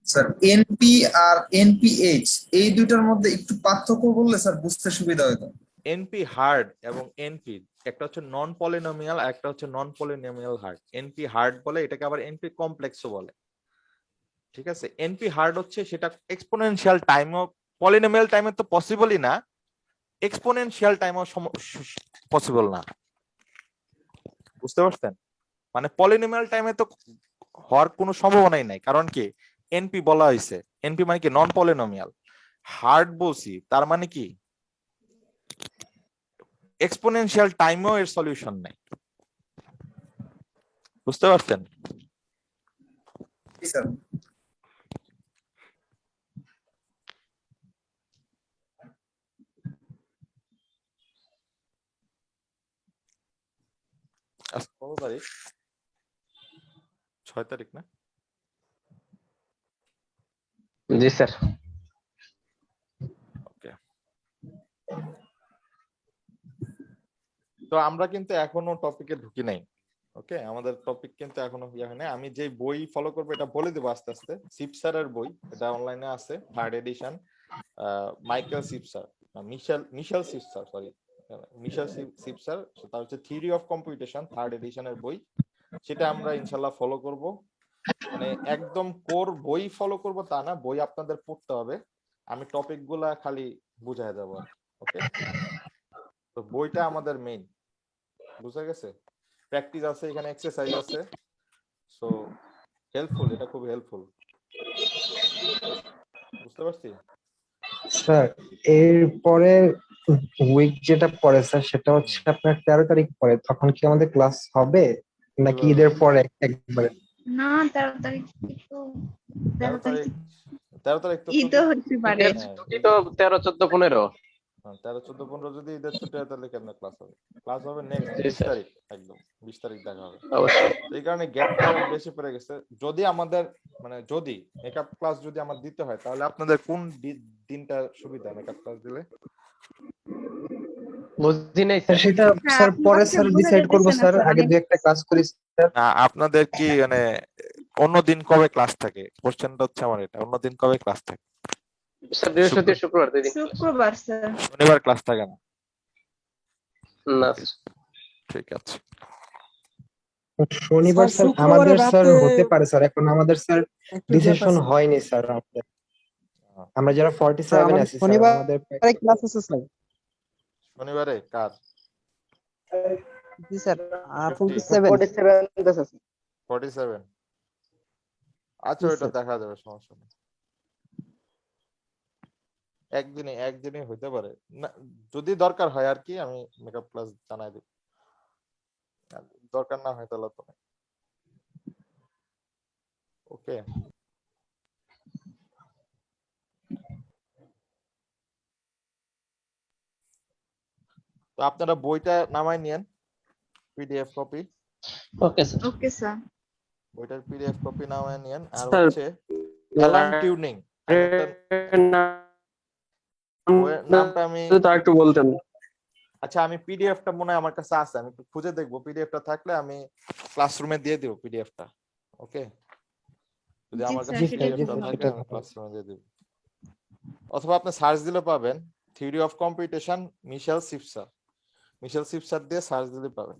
স্যার এনপি আর এনপিএইচ এই দুইটার মধ্যে একটু পার্থক্য বললে স্যার বুঝতে সুবিধা হতো। এনপি হার্ড এবং এনপি, একটা হচ্ছে নন পলিনোমিয়াল আর একটা হচ্ছে নন পলিনোমিয়াল হার্ড। এনপি হার্ড বলে, এটাকে আবার এনপি কমপ্লেক্সও বলে। ঠিক আছে, এনপি হার্ড হচ্ছে সেটা এক্সপোনেনশিয়াল টাইমও, পলিনোমিয়াল টাইমে তো পসিবলই না, এক্সপোনেনশিয়াল টাইমও পসিবল না। বুঝতে পারছেন? মানে পলিনোমিয়াল টাইমে তো হওয়ার কোনো সম্ভাবনাই নাই, কারণ কি এনপি বলা হয়েছে, এনপি মানে কি নন পলিনোমিয়াল। হার্ড বলছি তার মানে কি এক্সপোনেনশিয়াল টাইমেও এর সলিউশন নাই। বুঝতে পারছেন? স্যার আজকে কত তারিখ? 6 তারিখ না? জি স্যার। ওকে, তো আমরা কিন্তু এখনো টপিকে ঢুকি নাই। ওকে, আমাদের টপিক কিন্তু এখনো ইয়ে হয় না। আমি যে বই ফলো করবো এটা বলে দেবো আস্তে আস্তে। সিপ স্যারের বই, এটা অনলাইনে আছে, 3rd edition. Michael Sipser, Michel Sipser, sorry Michel Sipser, তার হচ্ছে থিওরি অফ কম্পিউটেশন 3rd এডিশনের বই। সেটা আমরা ইনশাল্লাহ ফলো করব। মানে একদম কোর বই ফলো করব তা না, বই আপনাদের পড়তে হবে, আমি টপিক গুলা খালি বুঝাই দেবো। ওকে, তো বইটা আমাদের মেইন, বুঝা গেছে? প্র্যাকটিস আছে এখানে, এক্সারসাইজ আছে, সো হেল্পফুল, এটা খুব হেল্পফুল। বুঝতে পারছি? স্যার এরপরে উইক যেটা পড়ে স্যার সেটা হচ্ছে আপনার 13 তারিখ পরে, তখন কি আমাদের ক্লাস হবে নাকি কিভাবে? ঈদের পরে একবারে? না 13 তারিখ তো 13 তারিখ 13 তারিখ তো ঈদও হতে পারে। ছুটি তো 13 14 15। 13 14 15 যদি ঈদের ছুটি হয় তাহলে কেমন ক্লাস হবে? ক্লাস হবে নেক্সট জি 20 স্যার। তারিখ, একদম 20 তারিখ দেখা হবে। অবশ্যই। এই কারণে গ্যাপটা বেশি পড়ে গেছে। যদি আমাদের মানে যদি মেকআপ ক্লাস যদি আমার দিতে হয়, তাহলে আপনাদের কোন দিনটা সুবিধা মেকআপ ক্লাস দিলে? বুঝি নাই স্যার স্যার। সেটা স্যার স্যার আপনার পরে কথা স্যার বোঝা ডিসাইড করবো যাইতেছে না স্যার, স্যার, আগে অনেক দু একটা ক্লাস করি স্যার। না আপনাদের কি মানে অন্য দিন কবে ক্লাস থাকে? কোশ্চেনটা হচ্ছে আমার এটা, অন্য দিন কবে ক্লাস থাকে? স্যার বৃহস্পতি শুক্রবার 2 দিন class। শুক্রবার স্যার। শনিবার ক্লাস থাকে না? না Okay, ঠিক আছে। শনিবার স্যার শুক্রবারে আমাদের স্যার রাতে হতে পারে স্যার, এখন আমাদের স্যার একটু গ্যাপ ডিসিশন আছে। হয়নি স্যার আমাদের। আমরা যারা স্যার 47 আমাদের আছি স্যার শনিবারে আমাদের ক্লাস আছে স্যার। শনিবারে কার? জি স্যার, 50 47। 47 ব্যাচ আছে। 47। আচ্ছা Yes, ওইটা sir. দেখা যাবে, সমস্যা নেই। একদিনে হইতে পারে না, যদি দরকার হয় আর কি আমি মেকআপ ক্লাস জানাই দিই, আর দরকার না হয় তাহলে তো ওকে। তো আপনারা বইটা নামায় নিয়েন, PDF copy, okay sir. Okay sir. বইটার পিডিএফ কপি নামায় নিয়েন। আর স্যার, হচ্ছে অ্যালান টিউনিং, আমি একটা বইয়ের নামটা আমি তো একটু বলতেন। আচ্ছা আমি পিডিএফটা মনে হয় আমার কাছে আছে, আমি একটু খুঁজে দেখবো, পিডিএফটা থাকলে আমি ক্লাসরুমে দিয়ে দিব পিডিএফটা। ওকে, যদি জি আমার স্যার, কাছে জি সেটাই স্যার, জি পিডিএফটা স্যার, ভালো। থাকে সেটা আমি ক্লাসরুমে দিয়ে দিব। অথবা আপনি সার্চ দিলে পাবেন, থিওরি অফ কম্পিটিশন মিশেল সিপসার, মিশেল সিপসার দিয়ে সার্চ দিলে পাবেন।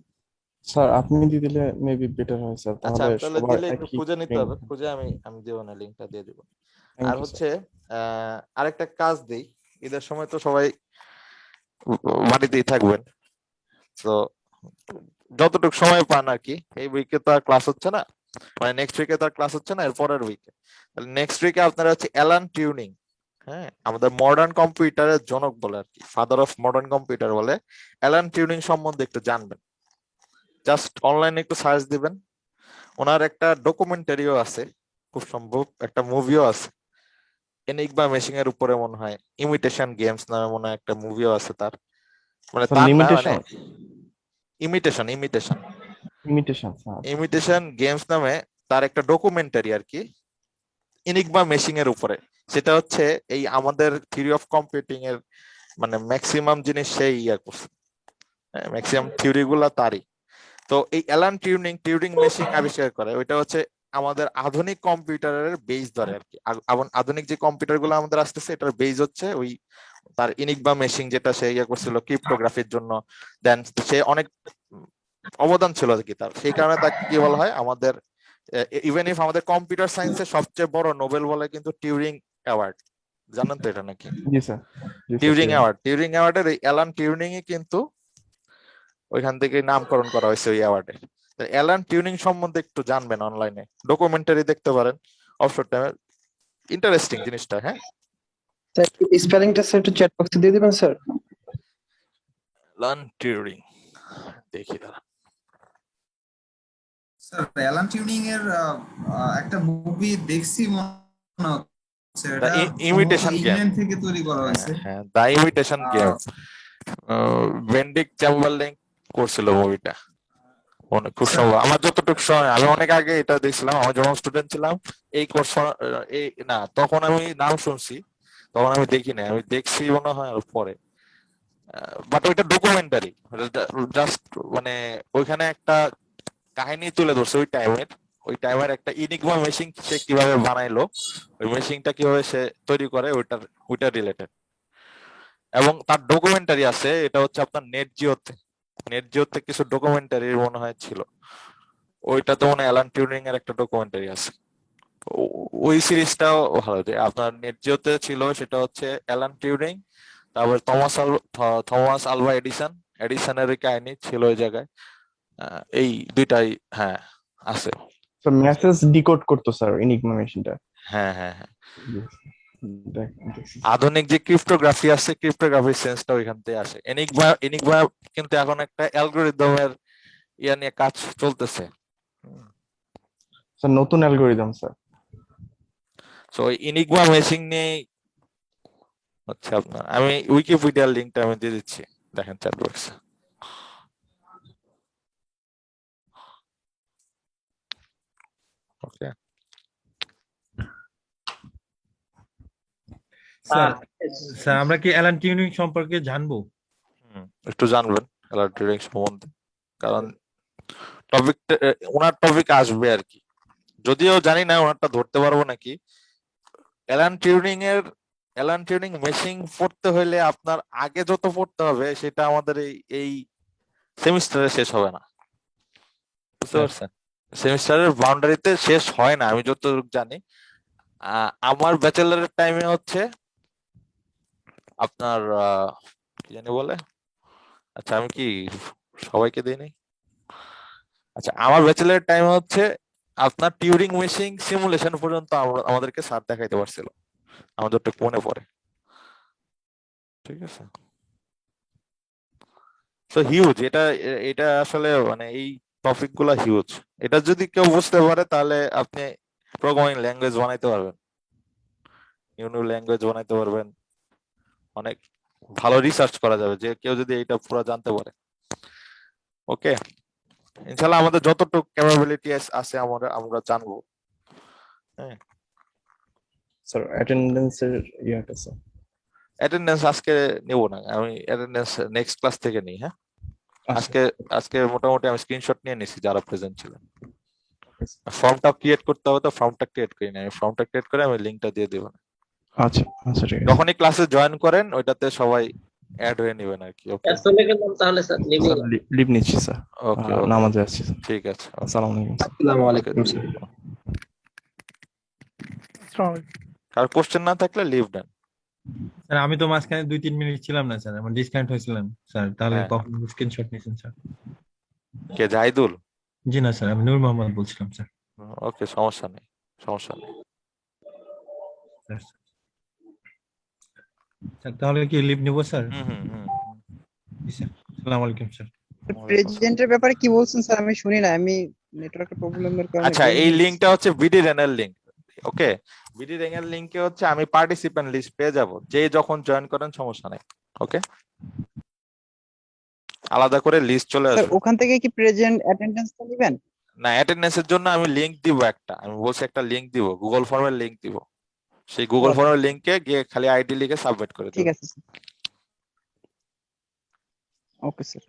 স্যার আপনি দিয়ে দিলে মেবি বেটার হয় স্যার, আচ্ছা তাহলে আমি তাহলে সবার দিলে একটু একই খুঁজে নিতে link হবে, থাকে। খুঁজে আমি দিব না, লিংকটা দিয়ে দিব। Thank আর you, হচ্ছে আরেকটা কাজ দেই, ঈদের সময় তো সবাই বাড়িতেই থাকবেন, তো যতটুকু সময় পান আর কি, এই উইকে তো আর ক্লাস হচ্ছে না, মানে নেক্সট উইকে তো আর ক্লাস হচ্ছে না, এর পরের উইকে, তাহলে নেক্সট উইকে আপনারা হচ্ছে অ্যালান টিউনিং, হ্যাঁ আমাদের মডার্ন কম্পিউটারের জনক বলে আর কি, ফাদার অফ মডার্ন কম্পিউটার বলে, অ্যালান টিউনিং সম্বন্ধে একটু জানবেন। জাস্ট অনলাইনে একটু সার্চ দিবেন, ওনার একটা ডকুমেন্টারিও আছে, খুব সম্ভব একটা মুভিও আছে, এনিগমা মেশিং এর উপরে মনে হয়, ইমিটেশন গেমস নামে মনে হয় একটা মুভিও আছে তার, মানে স্যার তার না মানে limitation imitation imitation imitation sir. Imitation games নামে তার একটা ডকুমেন্টারি আর কি, এনিগমা মেশিং এর উপরে। সেটা হচ্ছে এই আমাদের থিওরি অফ কম্পিউটিং এর মানে ম্যাক্সিমাম জিনিস সেই ইয়া করছে, ম্যাক্সিমাম থিওরি গুলা তারই। তো এই অ্যালান টিউরিং মেশিন আবিষ্কার করে, ওইটা হচ্ছে আমাদের আধুনিক কম্পিউটারের বেস ধরে আর কি। আধুনিক যে কম্পিউটার গুলো আমাদের আসতেছে এটার বেস হচ্ছে ওই তার ইনিগমা মেশিন, যেটা সে ইয়ে করছিল ক্রিপ্টোগ্রাফির জন্য। দেন সে অনেক অবদান ছিল আর কি তার, সেই কারণে তাকে কি বলা হয় আমাদের, ইভেন ইফ আমাদের কম্পিউটার সায়েন্সের সবচেয়ে বড় নোবেল বলে কিন্তু টিউরিং অ্যাওয়ার্ড, জানেন তো এটা নাকি? জি স্যার, জি স্যার টিউরিং অ্যাওয়ার্ডের এই অ্যালান টিউরিং কিন্তু ওইখান থেকে নামকরণ করা হয়েছে ওই অ্যাওয়ার্ডে। অ্যালান টিউনিং সম্বন্ধে একটু জানবেন, অনলাইনে ডকুমেন্টারি দেখতে পারেন অবসর টাইমে, ইন্টারেস্টিং জিনিসটা। হ্যাঁ, স্পেলিংটা স্যার একটু চ্যাট বক্সে দিয়ে দিবেন স্যার। অ্যালান টিউরিং, দেখি দাঁড়া। স্যার অ্যালান টিউরিং এর একটা মুভি দেখছি মনে হচ্ছে, এটা দ্য সম্ভবত ইমিটেশন গেম, ইংল্যান্ড থেকে তৈরি করা হয়েছে। হ্যাঁ দ্য ইমিটেশন গেম, আহ, বেন্ডিক চাম্বারলেন করছিল মুভিটা, অনেক খুব স্যার সম্ভব, আমার যতটুকু সময়, আমি অনেক আগে এটা দেখছিলাম, আমি যখন স্টুডেন্ট ছিলাম এই কোর্স, এই না তখন আমি নাম শুনছি, তখন আমি দেখি নাই, আমি দেখছি মনে হয় আর পরে। বাট ওইটা ডকুমেন্টারি, জাস্ট মানে ওইখানে একটা কাহিনী তুলে ধরছে ওই টাইমের একটা ইনিগমা মেশিন সে কিভাবে বানাইলো, ওই মেশিনটা কিভাবে সে তৈরি করে, ওইটা রিলেটেড। এবং তার ডকুমেন্টারি আছে, এটা হচ্ছে আপনার নেট জিওতে কিছু ডকুমেন্টারি মনে হয় ছিল, ওইটাতে মনে হয় অ্যালান টিউরিং এর একটা ডকুমেন্টারি আছে। ওই সিরিজটাও ভালো, যে আপনার নেট জিওতে ছিল, সেটা হচ্ছে অ্যালান টিউরিং, তারপর থমাস আলভা এডিসনের কাহিনী ছিল ওই জায়গায়, এই দুইটাই হ্যাঁ আছে। স্যার মেসেজ ডিকোড করতো স্যার এনিগমা মেশিনটা। হ্যাঁ হ্যাঁ হ্যাঁ, দেখছি। আধুনিক যে ক্রিপ্টোগ্রাফি আছে, ক্রিপ্টোগ্রাফির সেন্সটা ওইখান থেকে আসে। এনিগমা কিন্তু এখন একটা অ্যালগোরিদমের ইয়া নিয়ে কাজ চলতেছে। স্যার নতুন অ্যালগোরিদম স্যার। তো ওই ইনিগমা মেশিন নিয়ে হচ্ছে আপনার, আমি উইকিপিডিয়ার লিঙ্কটা আমি দিয়ে দিচ্ছি, দেখেন চ্যাট বক্সে। ওকে স্যার, স্যার আমরা কি অ্যালান টিউরিং সম্পর্কে জানবো? একটু জানবেন অ্যালান টিউরিং সম্বন্ধে, কারণ টপিকটা ওনার টপিক আসবে আর কি। যদিও জানি না ওনারটা ধরতে পারবো নাকি। অ্যালান টিউরিং মেশিন পড়তে হলে আপনার আগে যত পড়তে হবে সেটা আমাদের এই সেমিস্টারে শেষ হবে না, বুঝতে পারছেন? সেমিস্টারের বাউন্ডারিতে শেষ হয় না আমি যতটুকু জানি। আমার ব্যাচেলারের টাইমে হচ্ছে আপনার কি জানি বলে, আচ্ছা আমি কি সবাইকে দিই নাই? আচ্ছা আমার ব্যাচেলারের টাইমে হচ্ছে আপনার টিউরিং মেশিন সিমুলেশন পর্যন্ত আমাদেরকে স্যার দেখাইতে পারছিল, আমাদের একটু মনে পড়ে। ঠিক আছে, তো হিউজ এটা, এটা আসলে মানে এই টপিক গুলা হিউজ। এটা যদি কেউ বুঝতে পারে তাহলে আপনি প্রোগ্রামিং ল্যাঙ্গুয়েজ বানাইতে পারবেন, নিউ নিউ ল্যাঙ্গুয়েজ বানাইতে পারবেন, অনেক ভালো রিসার্চ করা যাবে যে কেউ যদি এটা পুরো জানতে পারে। ওকে, ইনশাল্লাহ আমাদের যতটুকু ক্যাপাবিলিটি আছে আমরা জানবো। হ্যাঁ স্যার অ্যাটেন্ডেন্সের ইয়াটা স্যার। অ্যাটেন্ডেন্স আজকে নেব না, আমি অ্যাটেন্ডেন্স নেক্সট ক্লাস থেকে নিই। হ্যাঁ আজকে মোটামুটি আমি স্ক্রিনশট নিয়ে নিছি যারা প্রেজেন্ট ছিলেন। ফর্মটা ক্রিয়েট করতে হবে, তো ফর্মটা ক্রিয়েট করি না, ফর্মটা ক্রিয়েট করে আমি লিংকটা দিয়ে দেব। আচ্ছা আচ্ছা ঠিক আছে। যখনই ক্লাসে জয়েন করেন ওইটাতে সবাই অ্যাড হয়ে নেবেন আর কি। ওকে চলে গেলাম তাহলে স্যার, লিভে স্যার লিভ নিচ্ছি স্যার। ওকে নামাজে আসছি স্যার। ঠিক আছে। আসসালামু আলাইকুম স্যার। আসসালামু আলাইকুম স্যার। আর কোশ্চেন না থাকলে লিভ দেন। স্যার আমি তো মাঝখানে 2-3 মিনিট ছিলাম না স্যার, আমার ডিসকানেক্ট হয়েছিলাম স্যার, তাহলে হ্যাঁ। কখন স্ক্রিনশট নিয়েছেন স্যার? কে জাহিদুল? জি না স্যার, আমি নূর মোহাম্মদ বলছিলাম স্যার। ওকে সমস্যা নেই, সমস্যা নেই। স্যার স্যার তাহলে কি লিভ নিব স্যার? জি স্যার, আসসালামু আলাইকুম স্যার। প্রেজেন্টের ব্যাপারে কি বলছেন স্যার? আমি শুনি না, আমি নেটওয়ার্কের প্রবলেমের কারণে। আচ্ছা এই লিংকটা হচ্ছে বিডি রেনের লিংক। ওকে, বিডি রেনের লিংকে হচ্ছে আমি পার্টিসিপেন্ট লিস্ট পেয়ে যাব, যে যখন জয়েন করেন সমস্যা নেই। ওকে, আলাদা করে লিস্ট চলে স্যার আসবে। ওখান থেকে কি প্রেজেন্ট অ্যাটেন্ডেন্সটা নেবেন? না, অ্যাটেন্ডেন্সের জন্য আমি লিংক দিব একটা, আমি বলছি একটা লিংক দিব, গুগল ফর্মের লিংক দিব। সেই গুগল ফর্মের লিংকে গিয়ে খালি আইডি লিখে সাবমিট করে ঠিক দিবেন। আছে স্যার। Okay sir.